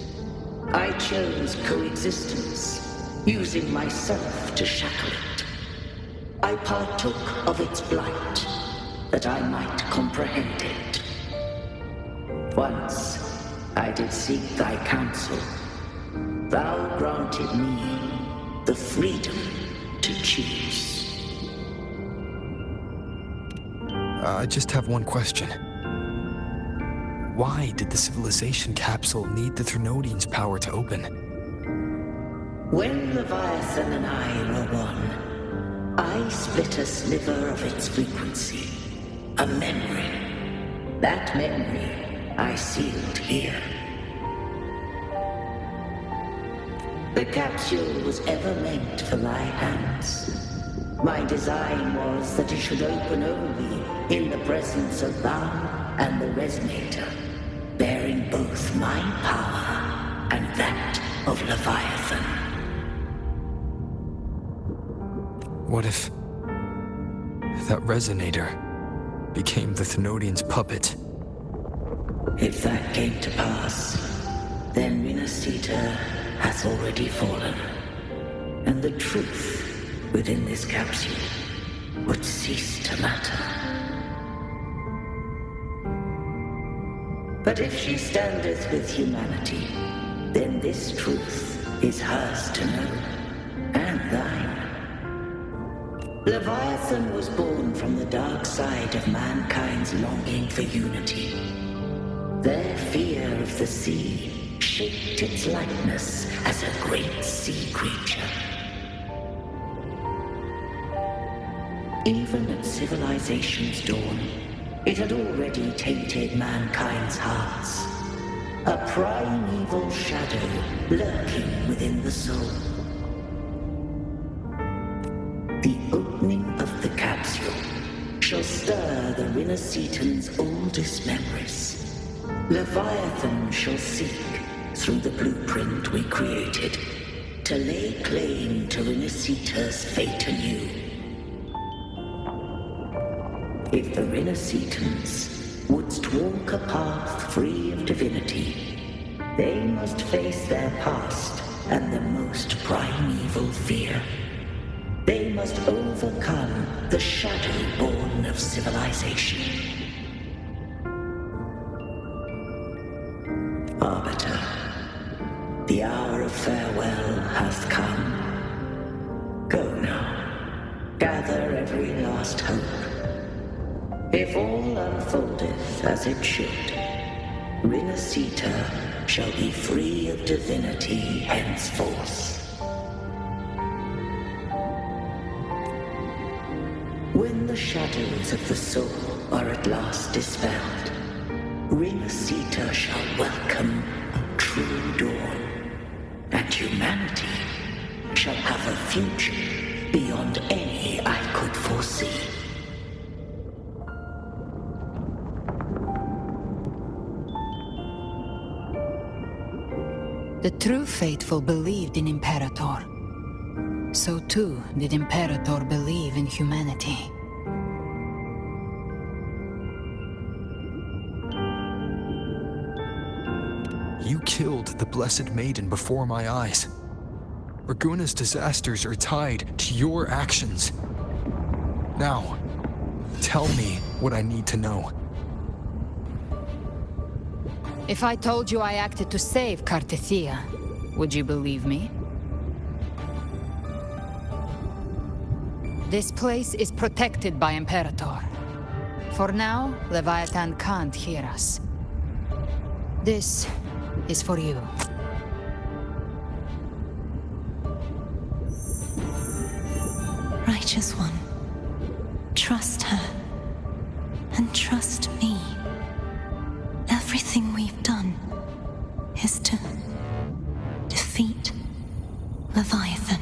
I chose coexistence, using myself to shackle it. I partook of its blight, that I might comprehend it. Once I did seek thy counsel. Thou granted me the freedom to choose. I just have one question. Why did the civilization capsule need the Threnodian's power to open? When Leviathan and I were one, I split a sliver of its frequency, a memory. That memory I sealed here. The capsule was ever meant for my hands. My design was that it should open only in the presence of thou and the Resonator, bearing both my power and that of Leviathan. What if that Resonator became the Thenodian's puppet? If that came to pass, then Minasita has already fallen, and the truth within this capsule would cease to matter. But if she standeth with humanity, then this truth is hers to know, and thine. Leviathan was born from the dark side of mankind's longing for unity. Their fear of the sea shaped its likeness as a great sea creature. Even at civilization's dawn, it had already tainted mankind's hearts. A primeval shadow lurking within the soul. The opening of the capsule shall stir the Rinascitan's oldest memories. Leviathan shall seek, through the blueprint we created, to lay claim to Rinascita's fate anew. If the Rinascitans wouldst walk a path free of divinity, they must face their past and the most primeval fear. They must overcome the shadow born of civilization. Arbiter, the hour of farewell hath come. Go now, gather every last hope. If all unfoldeth as it should, Rinascita shall be free of divinity henceforth. When the shadows of the soul are at last dispelled, Rinascita shall welcome a true dawn, and humanity shall have a future beyond any I could foresee. The true faithful believed in Imperator. So too did Imperator believe in humanity. You killed the Blessed Maiden before my eyes. Bygone's disasters are tied to your actions. Now, tell me what I need to know. If I told you I acted to save Cartethia, would you believe me? This place is protected by Imperator. For now, Leviathan can't hear us. This is for you. Righteous One, trust her, and trust me. Everything we've done is to defeat Leviathan.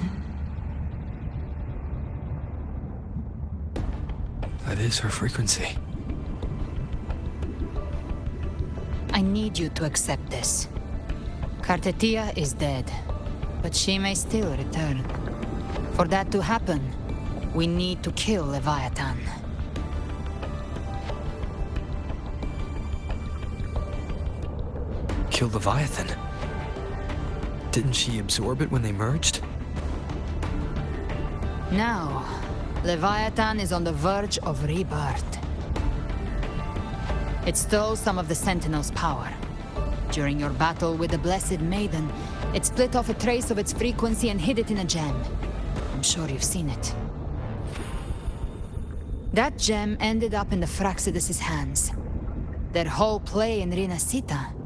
That is her frequency. I need you to accept this. Cartethia is dead, but she may still return. For that to happen, we need to kill Leviathan. kill Leviathan. Didn't she absorb it when they merged? Now, Leviathan is on the verge of rebirth. It stole some of the Sentinel's power. During your battle with the Blessed Maiden, it split off a trace of its frequency and hid it in a gem. I'm sure you've seen it. That gem ended up in the Fraxidus' hands. Their whole play in Rinasita,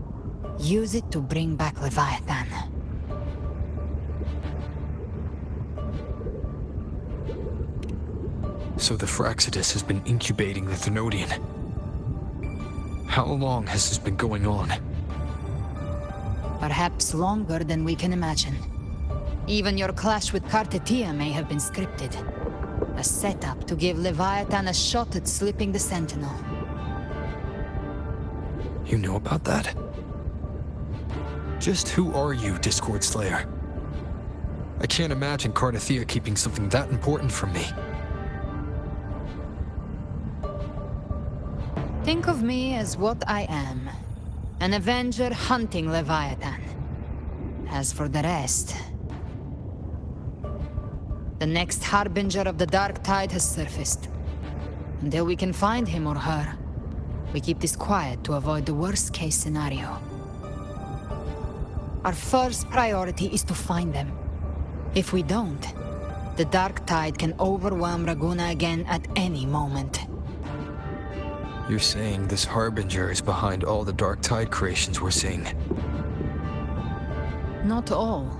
use it to bring back Leviathan. So the Fraxidus has been incubating the Thenodian. How long has this been going on? Perhaps longer than we can imagine. Even your clash with Kartetia may have been scripted. A setup to give Leviathan a shot at slipping the Sentinel. You know about that? Just who are you, Discord Slayer? I can't imagine Kartetia keeping something that important from me. Think of me as what I am. An Avenger hunting Leviathan. As for the rest... The next Harbinger of the Dark Tide has surfaced. Until we can find him or her, we keep this quiet to avoid the worst-case scenario. Our first priority is to find them. If we don't, the Dark Tide can overwhelm Raguna again at any moment. You're saying this Harbinger is behind all the Dark Tide creations we're seeing? Not all.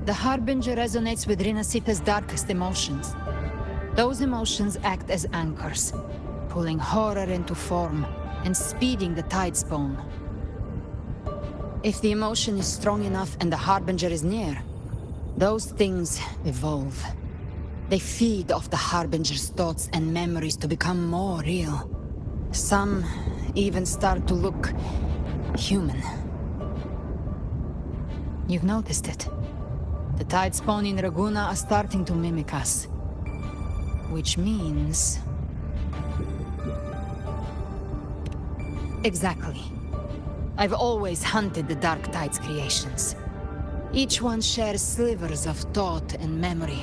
The Harbinger resonates with Rinasita's darkest emotions. Those emotions act as anchors, pulling horror into form and speeding the Tidespawn. If the emotion is strong enough and the Harbinger is near, those things evolve. They feed off the Harbinger's thoughts and memories to become more real. Some even start to look human. You've noticed it. The Tidespawn in Raguna are starting to mimic us. Which means... Exactly. I've always hunted the Dark Tide's creations. Each one shares slivers of thought and memory.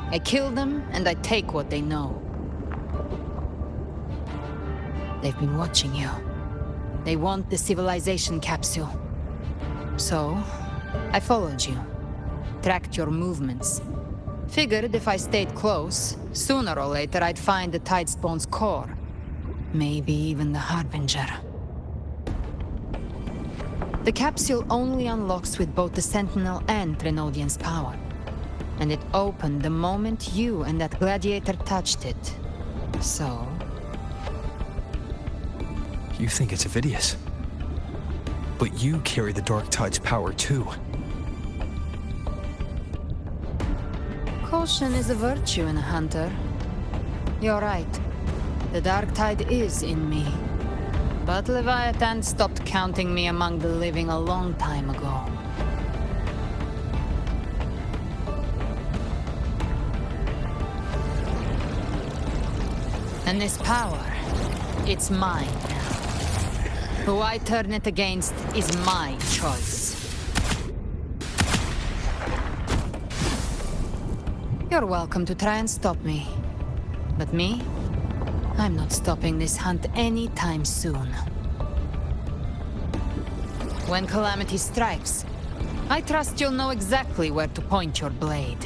I kill them, and I take what they know. They've been watching you. They want the civilization capsule. So, I followed you. Tracked your movements. Figured if I stayed close, sooner or later I'd find the Tidespawn's core. Maybe even the Harbinger. The capsule only unlocks with both the Sentinel and Thenodian's power. And it opened the moment you and that gladiator touched it. So... You think it's Avidius. But you carry the Dark Tide's power too. Caution is a virtue in a hunter. You're right. The Dark Tide is in me. But Leviathan stopped counting me among the living a long time ago. And this power, it's mine now. Who I turn it against is my choice. You're welcome to try and stop me. But me? I'm not stopping this hunt anytime soon. When calamity strikes, I trust you'll know exactly where to point your blade.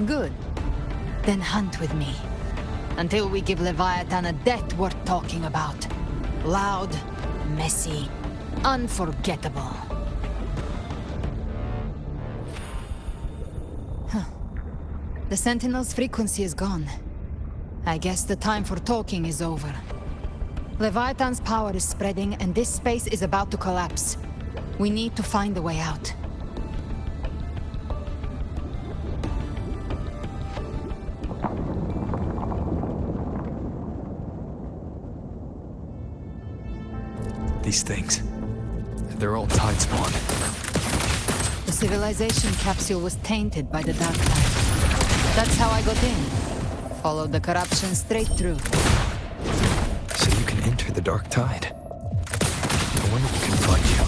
Good. Then hunt with me. Until we give Leviathan a death worth talking about. Loud, messy, unforgettable. The Sentinel's frequency is gone. I guess the time for talking is over. Leviathan's power is spreading and this space is about to collapse. We need to find a way out. These things. they're all tide spawn. The civilization capsule was tainted by the dark tide. That's how I got in. Followed the corruption straight through. So you can enter the dark tide. I wonder if we can find you.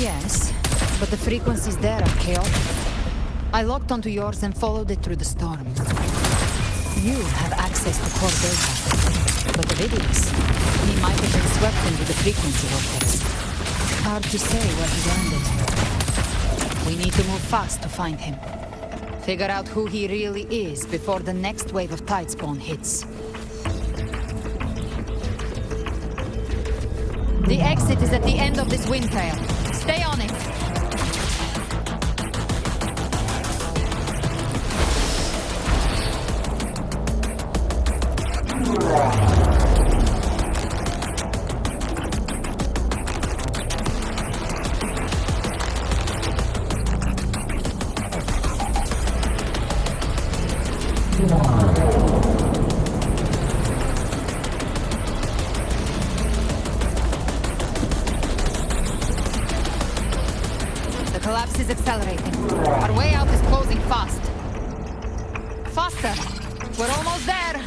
Yes, but the frequencies there are chaotic. I locked onto yours and followed it through the storm. You have access to core data, but the videos, he might have been swept into the frequency vortex. Hard to say where he landed. We need to move fast to find him. Figure out who he really is before the next wave of tide spawn hits. The exit is at the end of this wind trail. Stay on it. The collapse is accelerating. Our way out is closing fast. Faster! We're almost there!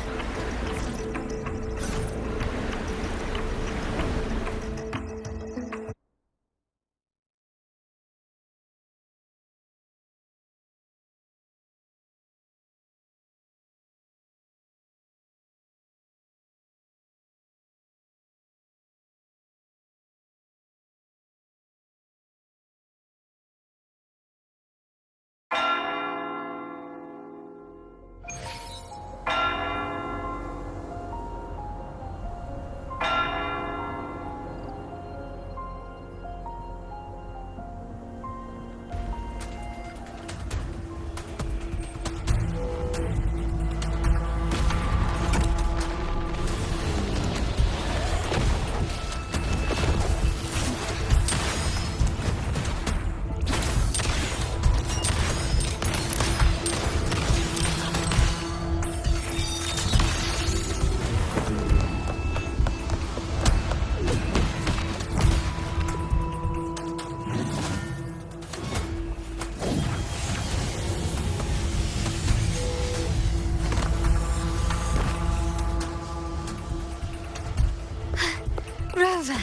Rover.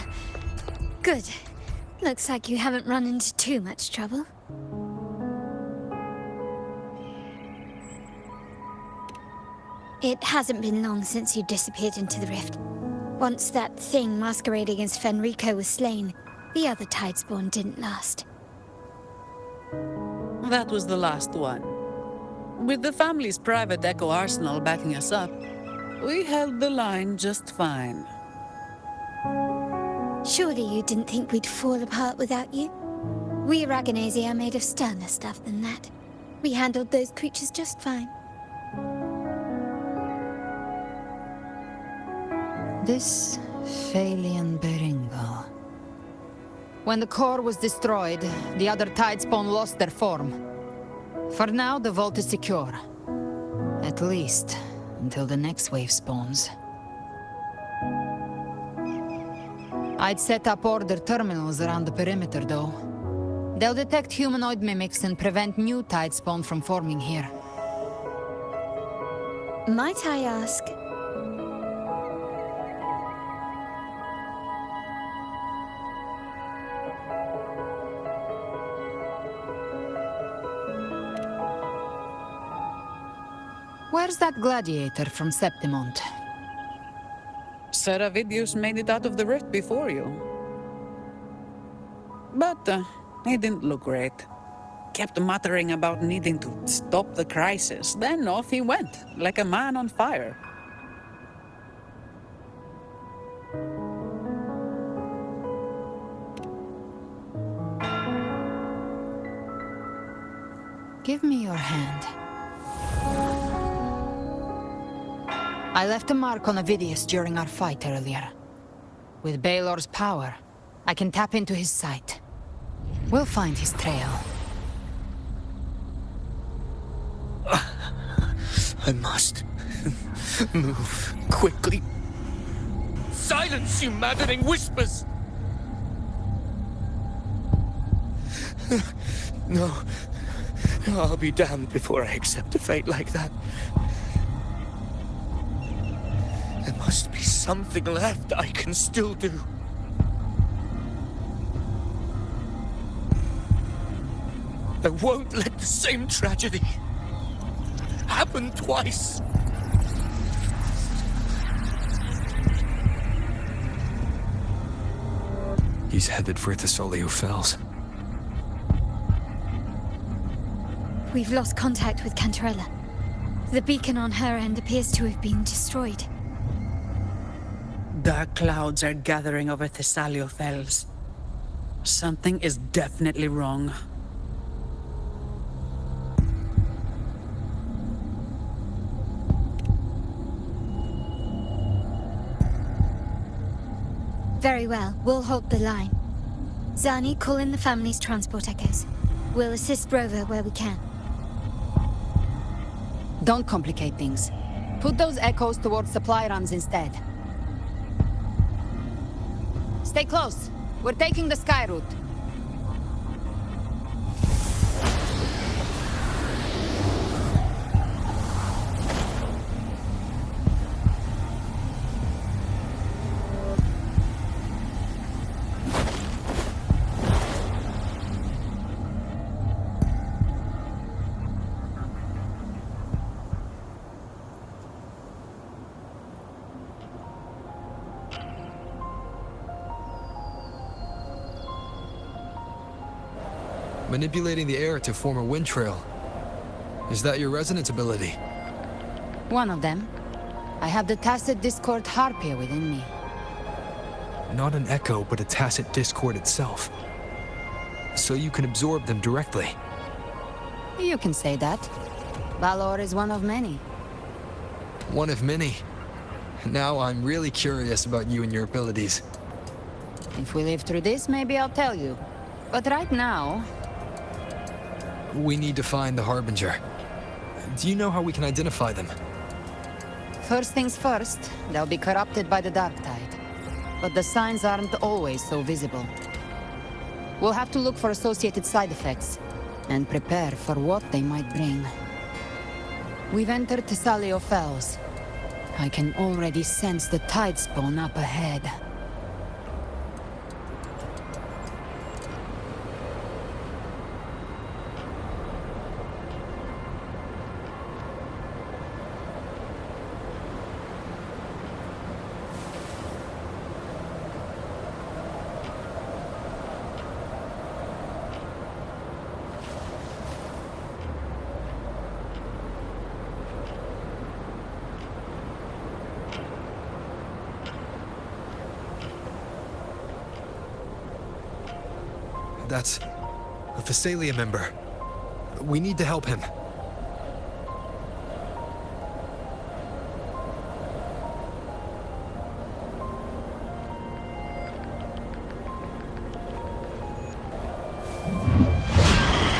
Good. Looks like you haven't run into too much trouble. It hasn't been long since you disappeared into the rift. Once that thing masquerading as Fenrico was slain, the other Tidespawn didn't last. That was the last one. With the family's private Echo arsenal backing us up, we held the line just fine. Surely you didn't think we'd fall apart without you? We Aragonese are made of sterner stuff than that. We handled those creatures just fine. This Phalian Beringal. When the core was destroyed, the other Tidespawn lost their form. For now, the vault is secure. At least, until the next wave spawns. I'd set up order terminals around the perimeter, though. They'll detect humanoid mimics and prevent new Tidespawn from forming here. Might I ask? Where's that gladiator from Septimont? Seravidius made it out of the rift before you. But he didn't look great. Kept muttering about needing to stop the crisis. Then off he went, like a man on fire. Give me your hand. I left a mark on Avidius during our fight earlier. With Baelor's power, I can tap into his sight. We'll find his trail. I must move quickly. Silence, you maddening whispers! No. I'll be damned before I accept a fate like that. There must be something left I can still do. I won't let the same tragedy happen twice. He's headed for Thessalio Fells. We've lost contact with Cantarella. The beacon on her end appears to have been destroyed. Dark clouds are gathering over Thessalio Fells. Something is definitely wrong. Very well, we'll hold the line. Zani, call in the family's transport echoes. We'll assist Rover where we can. Don't complicate things. Put those echoes towards supply runs instead. Stay close. We're taking the sky route. Manipulating the air to form a wind trail. Is that your resonance ability? One of them. I have the Tacit Discord Harpia within me. Not an echo, but a tacit discord itself. So you can absorb them directly. You can say that. Valor is one of many. One of many. Now I'm really curious about you and your abilities. If we live through this, maybe I'll tell you. But right now... We need to find the Harbinger. Do you know how we can identify them? First things first, they'll be corrupted by the Dark Tide. But the signs aren't always so visible. We'll have to look for associated side effects, and prepare for what they might bring. We've entered Thessalio Fells. I can already sense the tide spawn up ahead. That's a Thessalia member. We need to help him.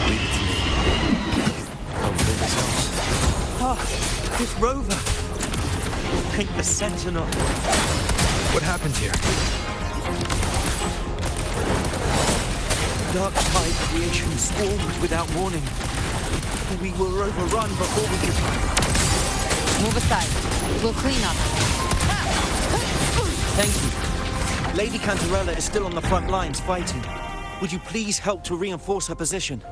Leave it to me. Hopefully this helps. Ah, it's Rover. Think the Sentinel. What happened here? Dark Tide creation swarmed without warning. We were overrun before we could... Move aside. We'll clean up. Thank you. Lady Cantarella is still on the front lines fighting. Would you please help to reinforce her position?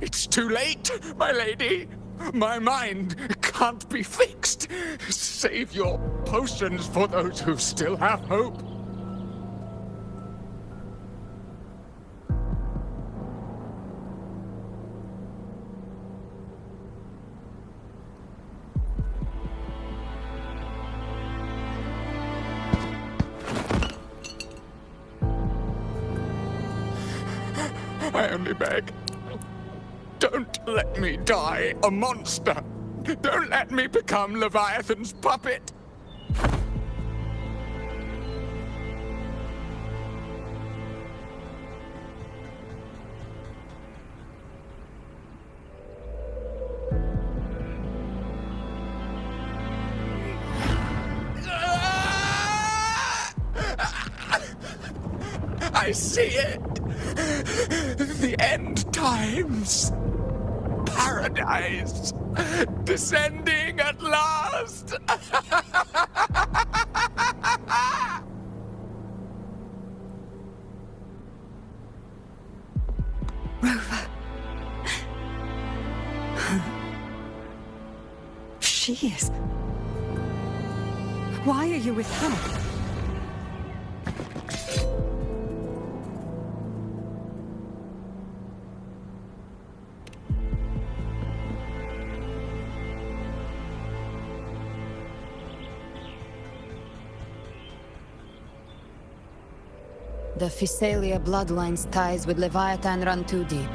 It's too late, my lady. My mind can't be fixed. Save your potions for those who still have hope. I only beg. Don't let me die a monster! Don't let me become Leviathan's puppet! I see it! The end times! Paradise! Descending at last! Rover. She is. Why are you with her? The Physalia bloodline's ties with Leviathan run too deep.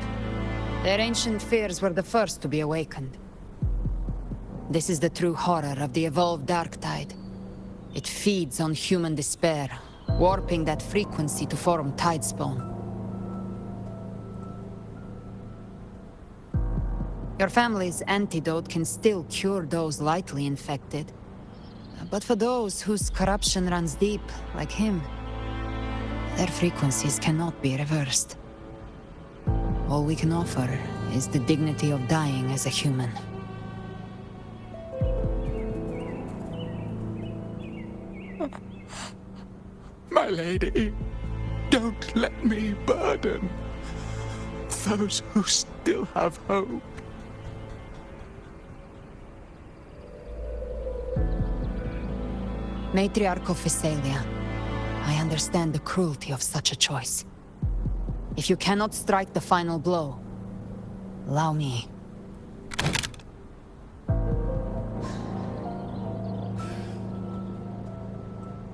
Their ancient fears were the first to be awakened. This is the true horror of the evolved Dark Tide. It feeds on human despair, warping that frequency to form Tidespawn. Your family's antidote can still cure those lightly infected. But for those whose corruption runs deep, like him, their frequencies cannot be reversed. All we can offer is the dignity of dying as a human. My lady, don't let me burden those who still have hope. Matriarch of Physalia, I understand the cruelty of such a choice. If you cannot strike the final blow, allow me.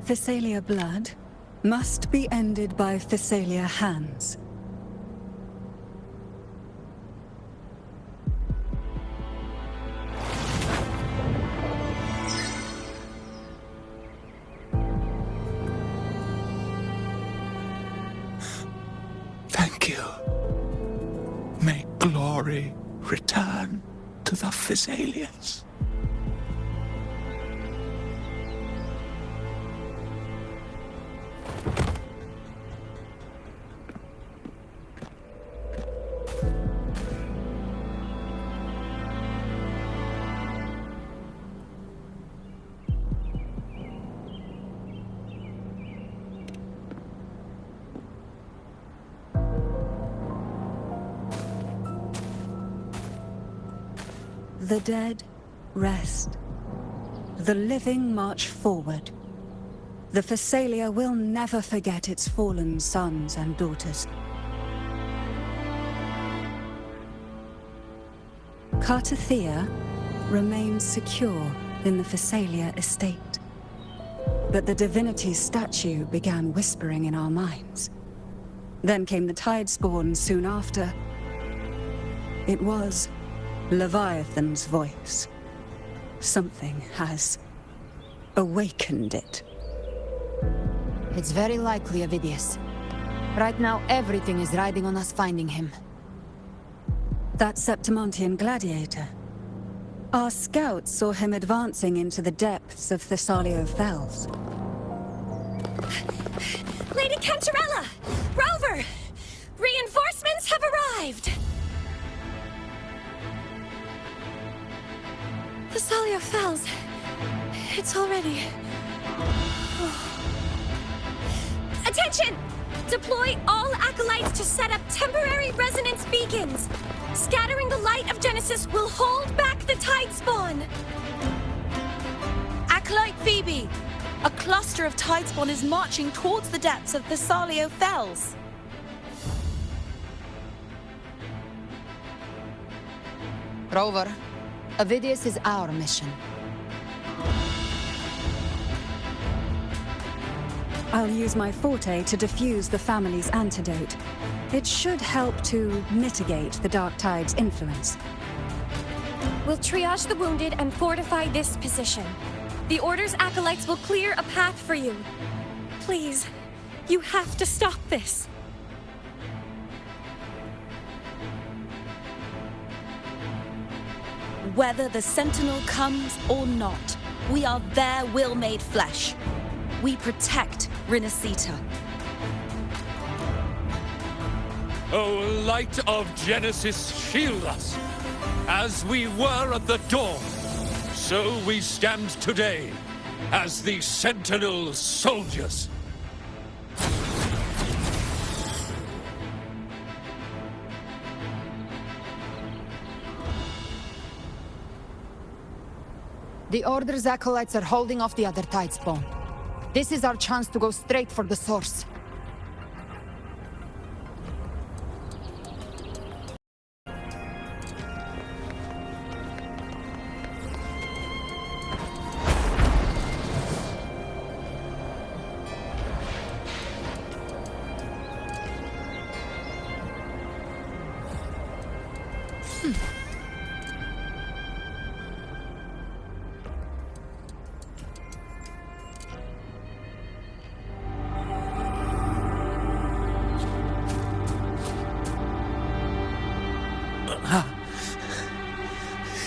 Physalia blood must be ended by Physalia hands. Thank you. May glory return to the Physalians. The dead rest. The living march forward. The Physalia will never forget its fallen sons and daughters. Cartathea remains secure in the Physalia estate. But the divinity's statue began whispering in our minds. Then came the Tidespawn soon after. It was Leviathan's voice. Something has awakened it. It's very likely, Avidius. Right now, everything is riding on us finding him. That Septimontian gladiator. Our scouts saw him advancing into the depths of Thessalio Fells. Lady Cantarella! Rover! Reinforcements have arrived! Thessalio Fells. It's already... Attention! Deploy all acolytes to set up temporary resonance beacons. Scattering the light of Genesis will hold back the Tidespawn. Acolyte Phoebe, a cluster of Tidespawn is marching towards the depths of Thessalio Fells. Rover, Avidius is our mission. I'll use my forte to defuse the family's antidote. It should help to mitigate the Dark Tide's influence. We'll triage the wounded and fortify this position. The Order's acolytes will clear a path for you. Please, you have to stop this. Whether the Sentinel comes or not, we are their will made flesh. We protect Rinasita. O light of Genesis, shield us! As we were at the dawn, so we stand today, as the Sentinel soldiers. The Order's acolytes are holding off the other Tidespawn. This is our chance to go straight for the source.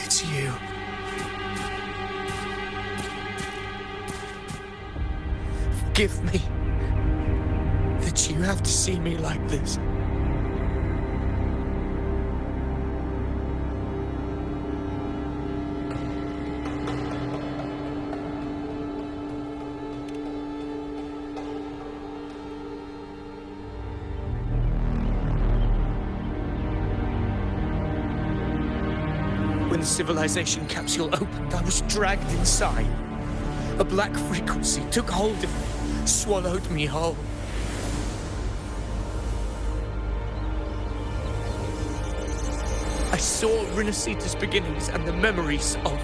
It's you. Forgive me that you have to see me like this. When the civilization capsule opened, I was dragged inside. A black frequency took hold of me, swallowed me whole. I saw Rinasita's beginnings and the memories of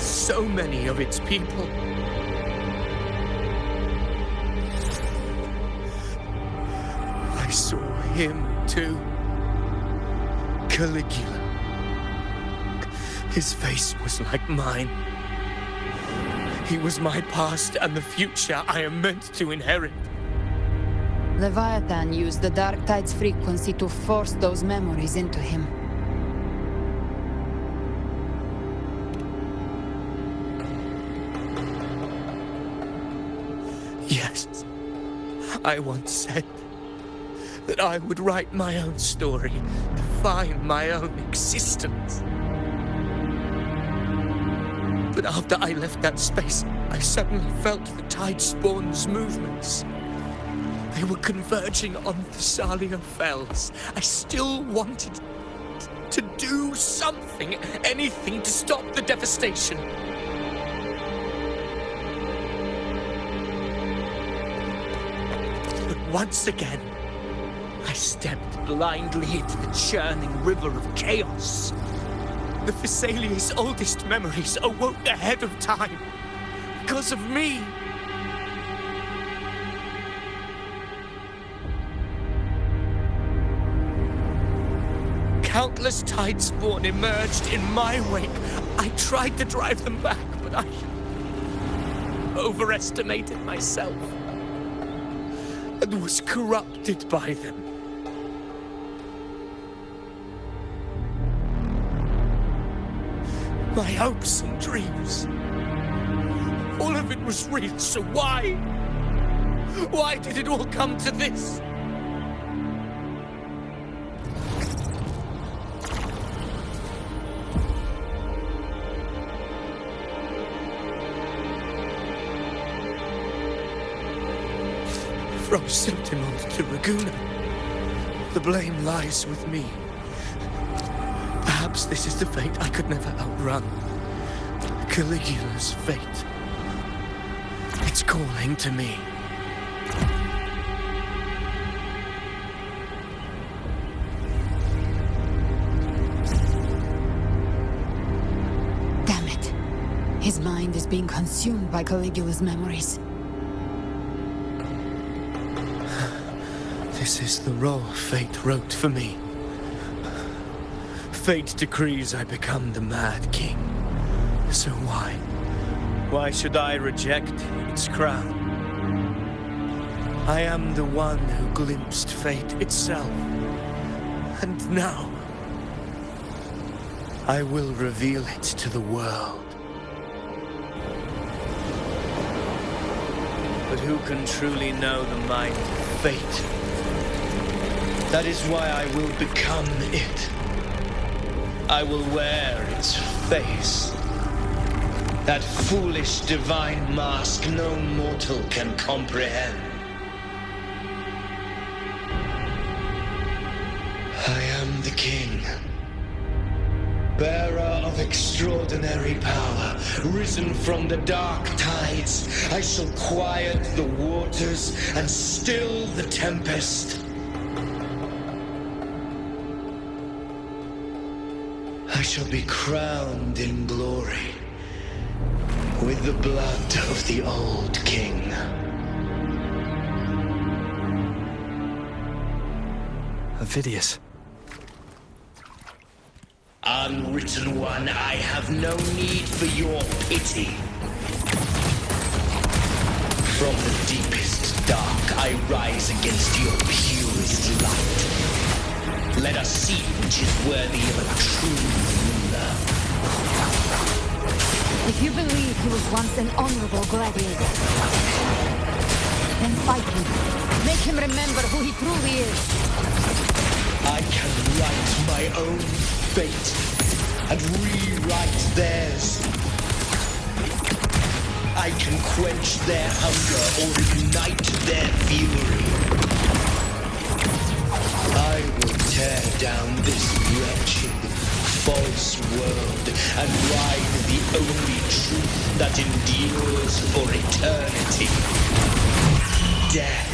so many of its people. I saw him too. Caligula. His face was like mine. He was my past and the future I am meant to inherit. Leviathan used the Dark Tide's frequency to force those memories into him. Yes, I once said that I would write my own story, define my own existence. But after I left that space, I suddenly felt the Tidespawn's movements. They were converging on Thessalia Fells. I still wanted to do something, anything to stop the devastation. But once again, I stepped blindly into the churning river of chaos. The Thessalia's oldest memories awoke ahead of time because of me. Countless Tidespawn emerged in my wake. I tried to drive them back, but I overestimated myself and was corrupted by them. My hopes and dreams. All of it was real, so why? Why did it all come to this? From Septimont to Bygone, the blame lies with me. Perhaps this is the fate I could never outrun. Caligula's fate. It's calling to me. Damn it. His mind is being consumed by Caligula's memories. This is the role fate wrote for me. Fate decrees I become the Mad King. So why? Why should I reject its crown? I am the one who glimpsed fate itself. And now, I will reveal it to the world. But who can truly know the mind of fate? That is why I will become it. I will wear its face. That foolish divine mask no mortal can comprehend. I am the king, bearer of extraordinary power, risen from the dark tides. I shall quiet the waters and still the tempest. I shall be crowned in glory with the blood of the old king. Vidius. Unwritten one, I have no need for your pity. From the deepest dark, I rise against your purest light. Let us see which is worthy of a true ruler. If you believe he was once an honorable gladiator, then fight him. Make him remember who he truly is. I can write my own fate and rewrite theirs. I can quench their hunger or ignite their fury. I will tear down this wretched, false world and ride the only truth that endures for eternity. Death.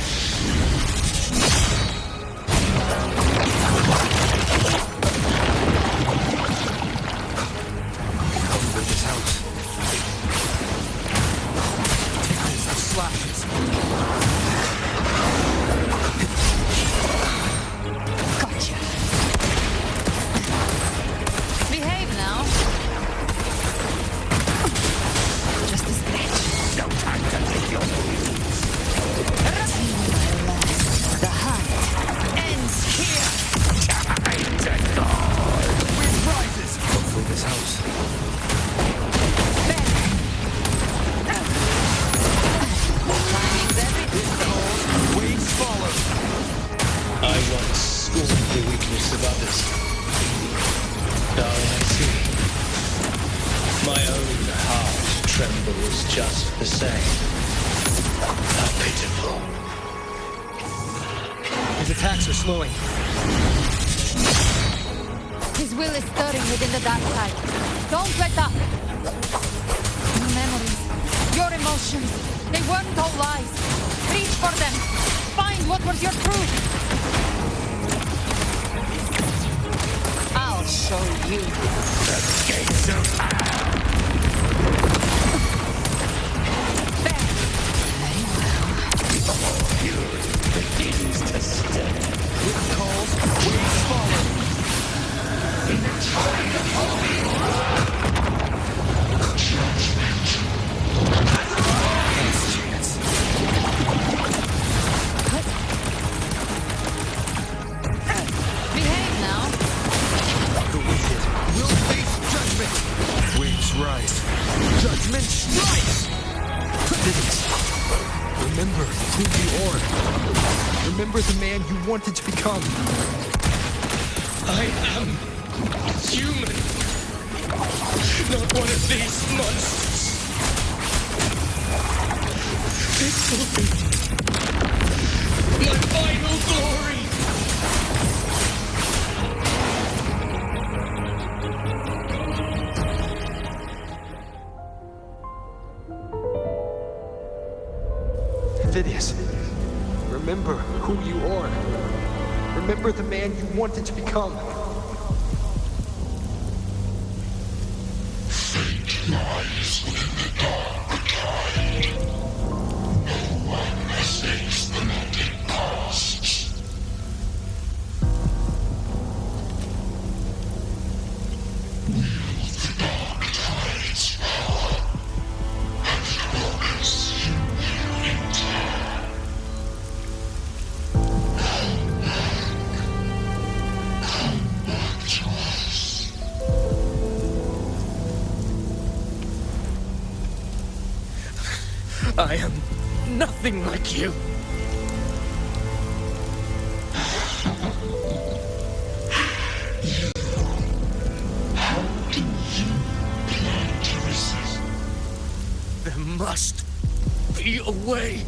Slowing. His will is stirring within the dark side. Don't let up! Your memories, your emotions, they weren't all lies. Reach for them. Find what was your truth. I'll show you. The gates of hell. Begins to stir. Wind calls, waves follow. In the tide of holy Last chance. Behave now. The wicked will face judgment. Waves rise. Judgment strikes. Remember who you are. Remember the man you wanted to become. I am human. Not one of these monsters. This will be my final glory. Vidius, remember who you are. Remember the man you wanted to become. Fate lies within the dark tide. No one escapes the melted past. I am nothing like you. How do you plan to resist? There must be a way.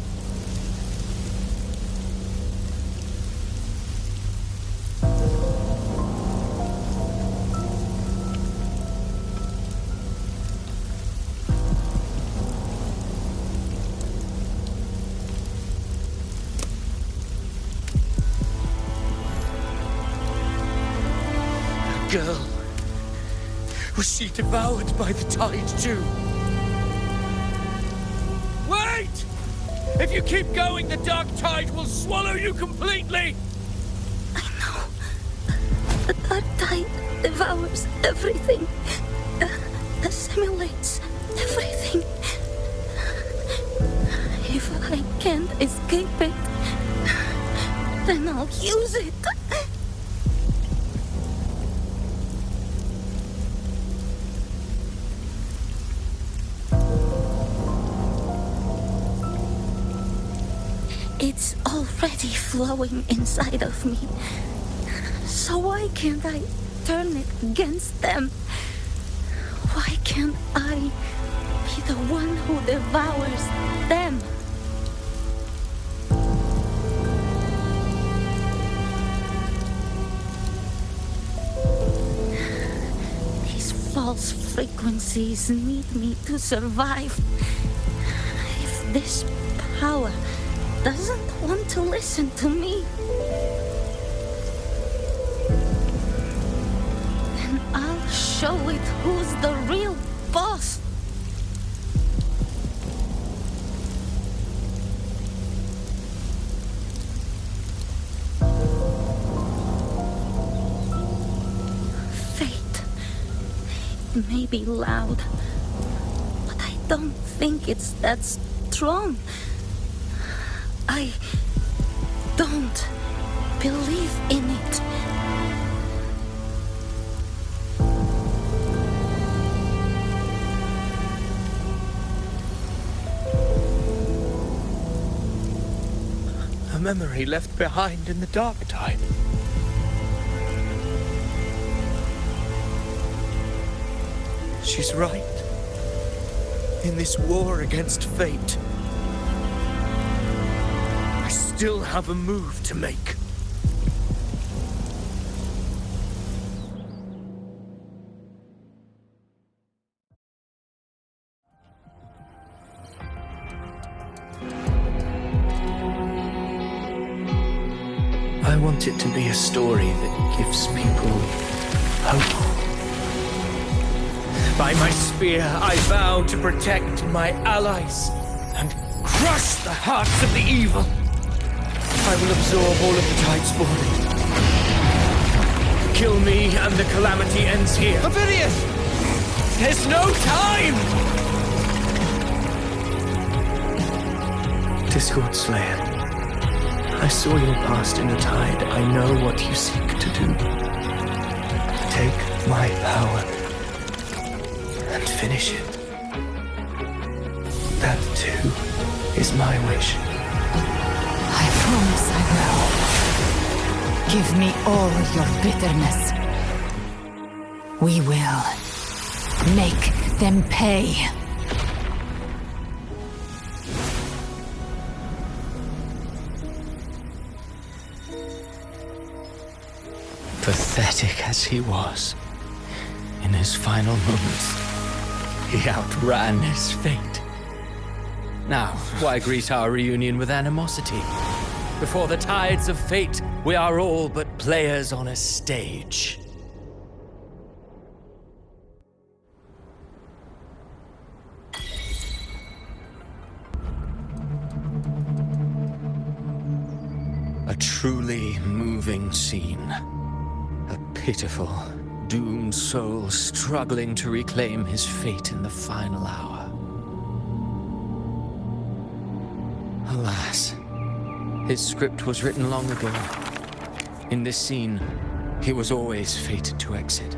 Girl, was she devoured by the tide too? Wait! If you keep going, the dark tide will swallow you completely! I know. The dark tide devours everything. Assimilates everything. If I can't escape it, then I'll use it. It's already flowing inside of me. So why can't I turn it against them? Why can't I be the one who devours them? These false frequencies need me to survive. If this power doesn't want to listen to me, then I'll show it who's the real boss. Fate. It may be loud, but I don't think it's that strong. I don't believe in it. A memory left behind in the dark tide. She's right. In this war against fate, I still have a move to make. I want it to be a story that gives people hope. By my spear, I vow to protect my allies and crush the hearts of the evil. I will absorb all of the Tidespawn. Kill me and the calamity ends here. Ovidius! There's no time! Discord Slayer, I saw your past in the tide. I know what you seek to do. Take my power and finish it. That too is my wish. I promise I will. Give me all your bitterness. We will make them pay. Pathetic as he was, in his final moments, he outran his fate. Now, why greet our reunion with animosity? Before the tides of fate, we are all but players on a stage. A truly moving scene. A pitiful, doomed soul struggling to reclaim his fate in the final hour. Alas, his script was written long ago. In this scene, he was always fated to exit.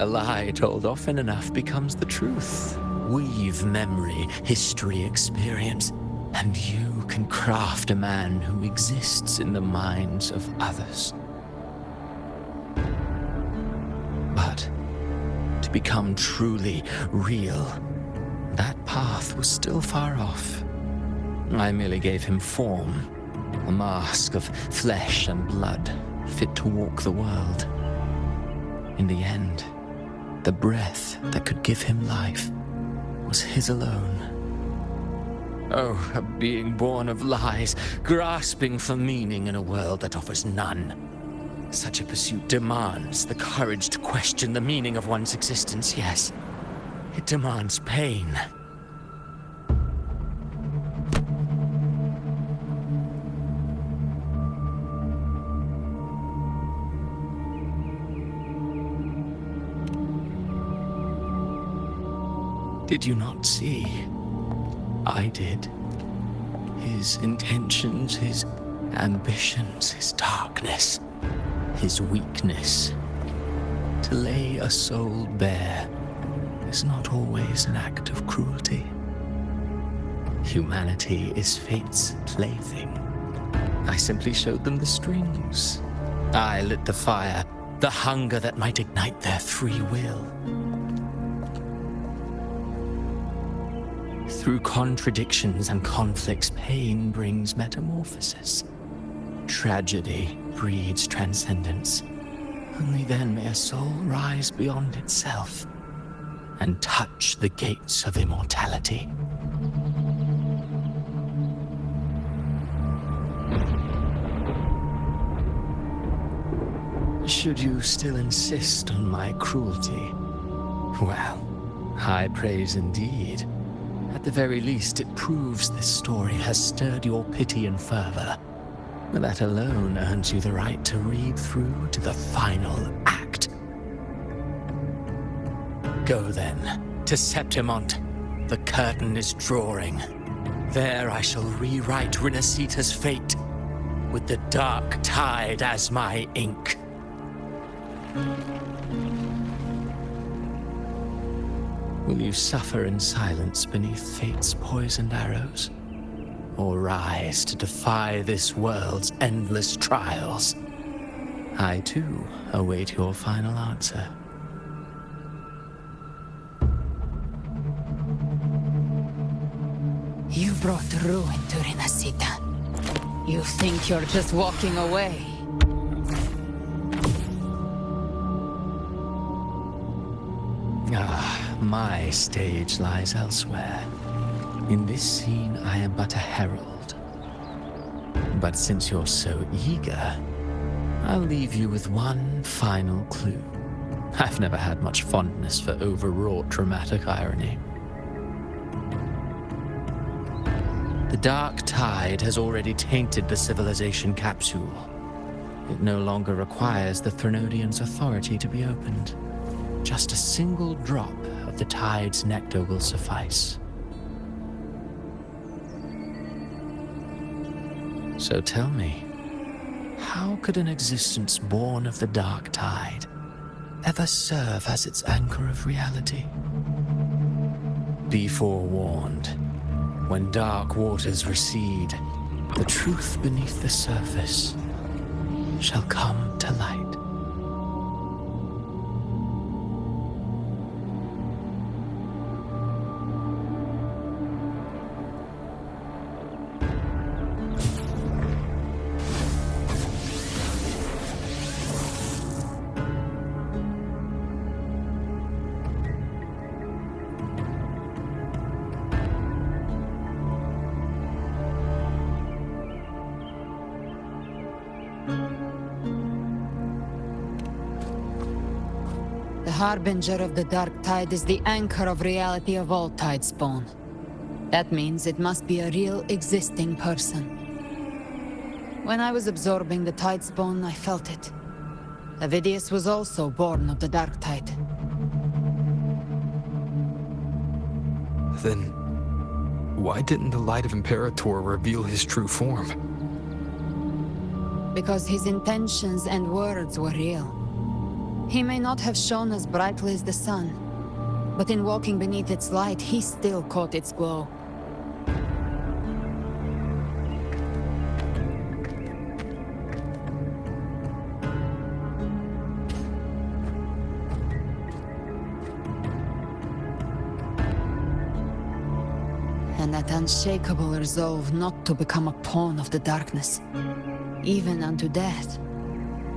A lie told often enough becomes the truth. Weave memory, history, experience, and you can craft a man who exists in the minds of others. But to become truly real, that path was still far off. I merely gave him form, a mask of flesh and blood, fit to walk the world. In the end, the breath that could give him life was his alone. Oh, a being born of lies, grasping for meaning in a world that offers none. Such a pursuit demands the courage to question the meaning of one's existence, yes. It demands pain. Did you not see? I did. His intentions, his ambitions, his darkness, his weakness. To lay a soul bare is not always an act of cruelty. Humanity is fate's plaything. I simply showed them the strings. I lit the fire, the hunger that might ignite their free will. Through contradictions and conflicts, pain brings metamorphosis. Tragedy breeds transcendence. Only then may a soul rise beyond itself and touch the gates of immortality. Should you still insist on my cruelty? Well, high praise indeed. At the very least, it proves this story has stirred your pity and fervor. That alone earns you the right to read through to the final act. Go then, to Septimont. The curtain is drawing. There I shall rewrite Renacita's fate, with the dark tide as my ink. Will you suffer in silence beneath fate's poisoned arrows? Or rise to defy this world's endless trials? I, too, await your final answer. You brought ruin to Renacita. You think you're just walking away? My stage lies elsewhere. In this scene, I am but a herald. But since you're so eager, I'll leave you with one final clue. I've never had much fondness for overwrought dramatic irony. The dark tide has already tainted the civilization capsule. It no longer requires the Threnodians' authority to be opened. Just a single drop of the tide's nectar will suffice. So tell me, how could an existence born of the dark tide ever serve as its anchor of reality? Be forewarned, when dark waters recede, the truth beneath the surface shall come to light. The harbinger of the dark tide is the anchor of reality of all tidespawn. That means it must be a real existing person. When I was absorbing the tidespawn, I felt it. Avidius was also born of the dark tide. Then, why didn't the light of Imperator reveal his true form? Because his intentions and words were real. He may not have shone as brightly as the sun, but in walking beneath its light, he still caught its glow. And that unshakable resolve not to become a pawn of the darkness, even unto death,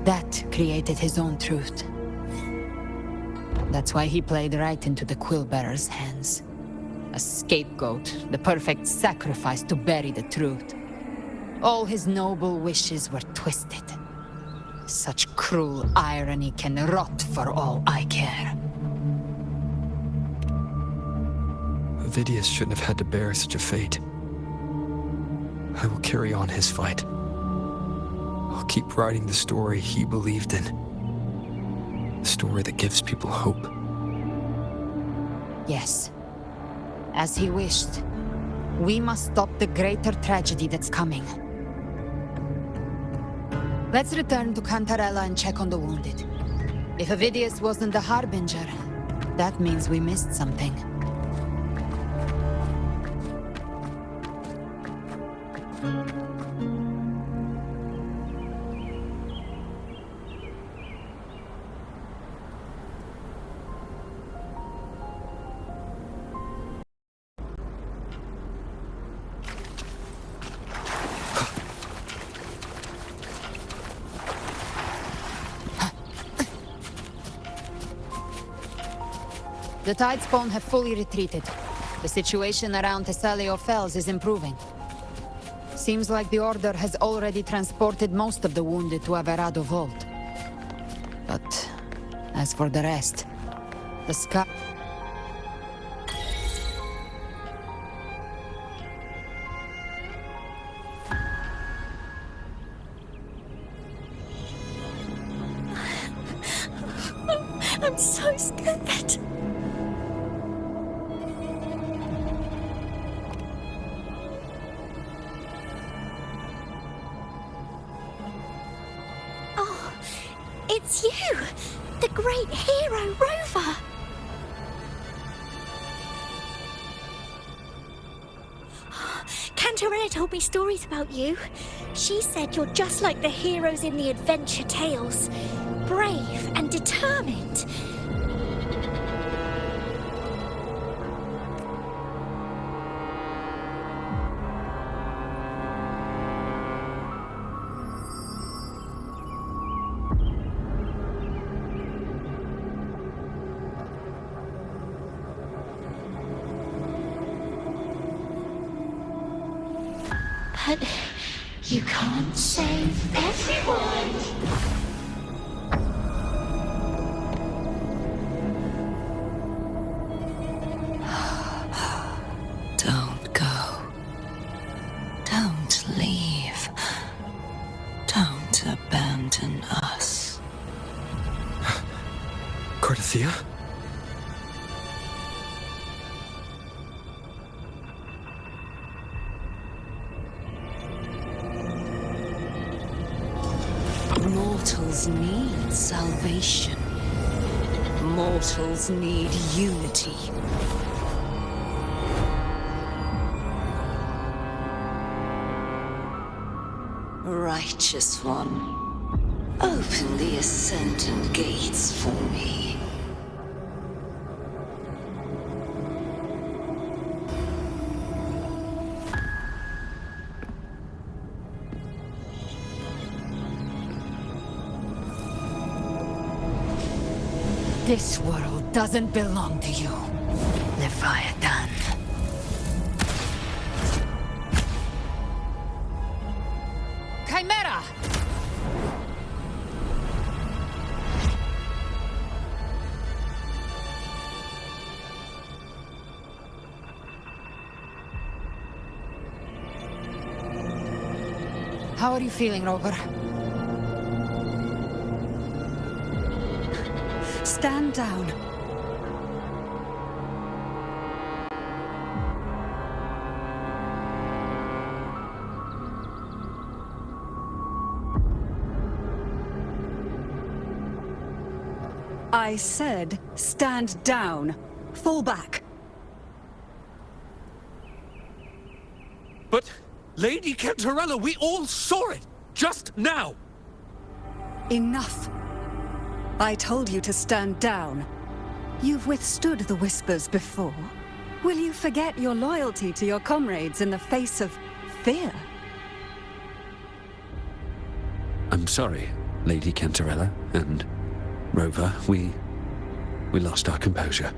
that created his own truth. That's why he played right into the Quill-Bearer's hands. A scapegoat, the perfect sacrifice to bury the truth. All his noble wishes were twisted. Such cruel irony can rot for all I care. Vidius shouldn't have had to bear such a fate. I will carry on his fight. I'll keep writing the story he believed in. The story that gives people hope. Yes. As he wished. We must stop the greater tragedy that's coming. Let's return to Cantarella and check on the wounded. If Vidius wasn't the Harbinger, that means we missed something. The Tidespawn have fully retreated. The situation around Thessalio Fells is improving. Seems like the Order has already transported most of the wounded to Averado Vault. But as for the rest, the sky... I'm so scared. Oh, it's you! The great hero, Rover! Cantarella told me stories about you. She said you're just like the heroes in the adventure tales. Brave and determined. But you can't save everyone. Don't go. Don't leave. Don't abandon us. Cardathia? Mortals need salvation. Mortals need unity. Righteous One, open the Ascendant gates for me. This world doesn't belong to you, Leviathan. Chimera! How are you feeling, Rover? Stand down. I said, stand down. Fall back. But, Lady Cantarella, we all saw it! Just now! Enough. I told you to stand down. You've withstood the whispers before. Will you forget your loyalty to your comrades in the face of fear? I'm sorry, Lady Cantarella, and Rover, we lost our composure.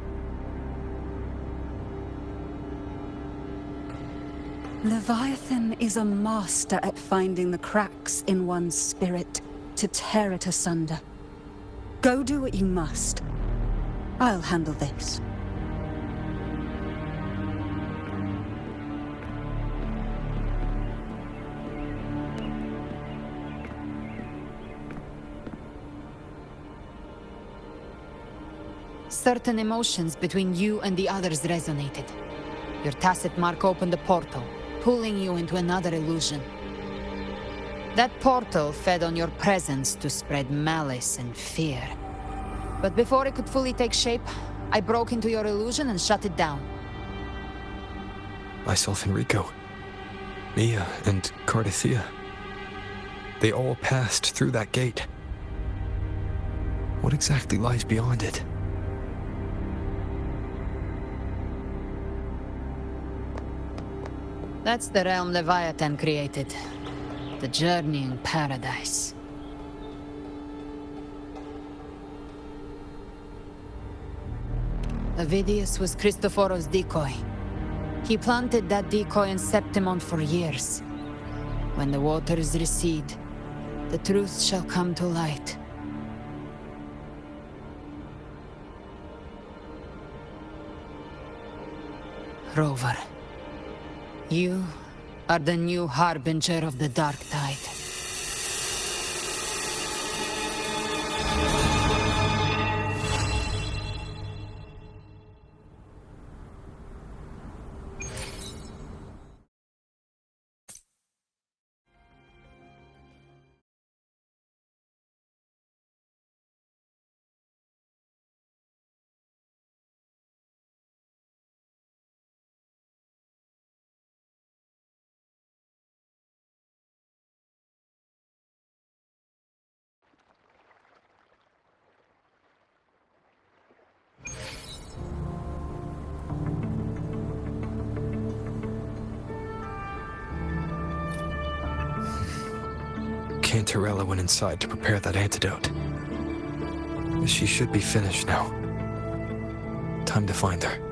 Leviathan is a master at finding the cracks in one's spirit to tear it asunder. Go do what you must. I'll handle this. Certain emotions between you and the others resonated. Your tacit mark opened a portal, pulling you into another illusion. That portal fed on your presence to spread malice and fear. But before it could fully take shape, I broke into your illusion and shut it down. Myself and Rico, Mia and Cardathea. They all passed through that gate. What exactly lies beyond it? That's the realm Leviathan created. The journeying paradise. Avidius was Christophoros' decoy. He planted that decoy in Septimon for years. When the waters recede, the truth shall come to light. Rover, you are the new harbinger of the Dark Tide. Cantarella went inside to prepare that antidote. She should be finished now. Time to find her.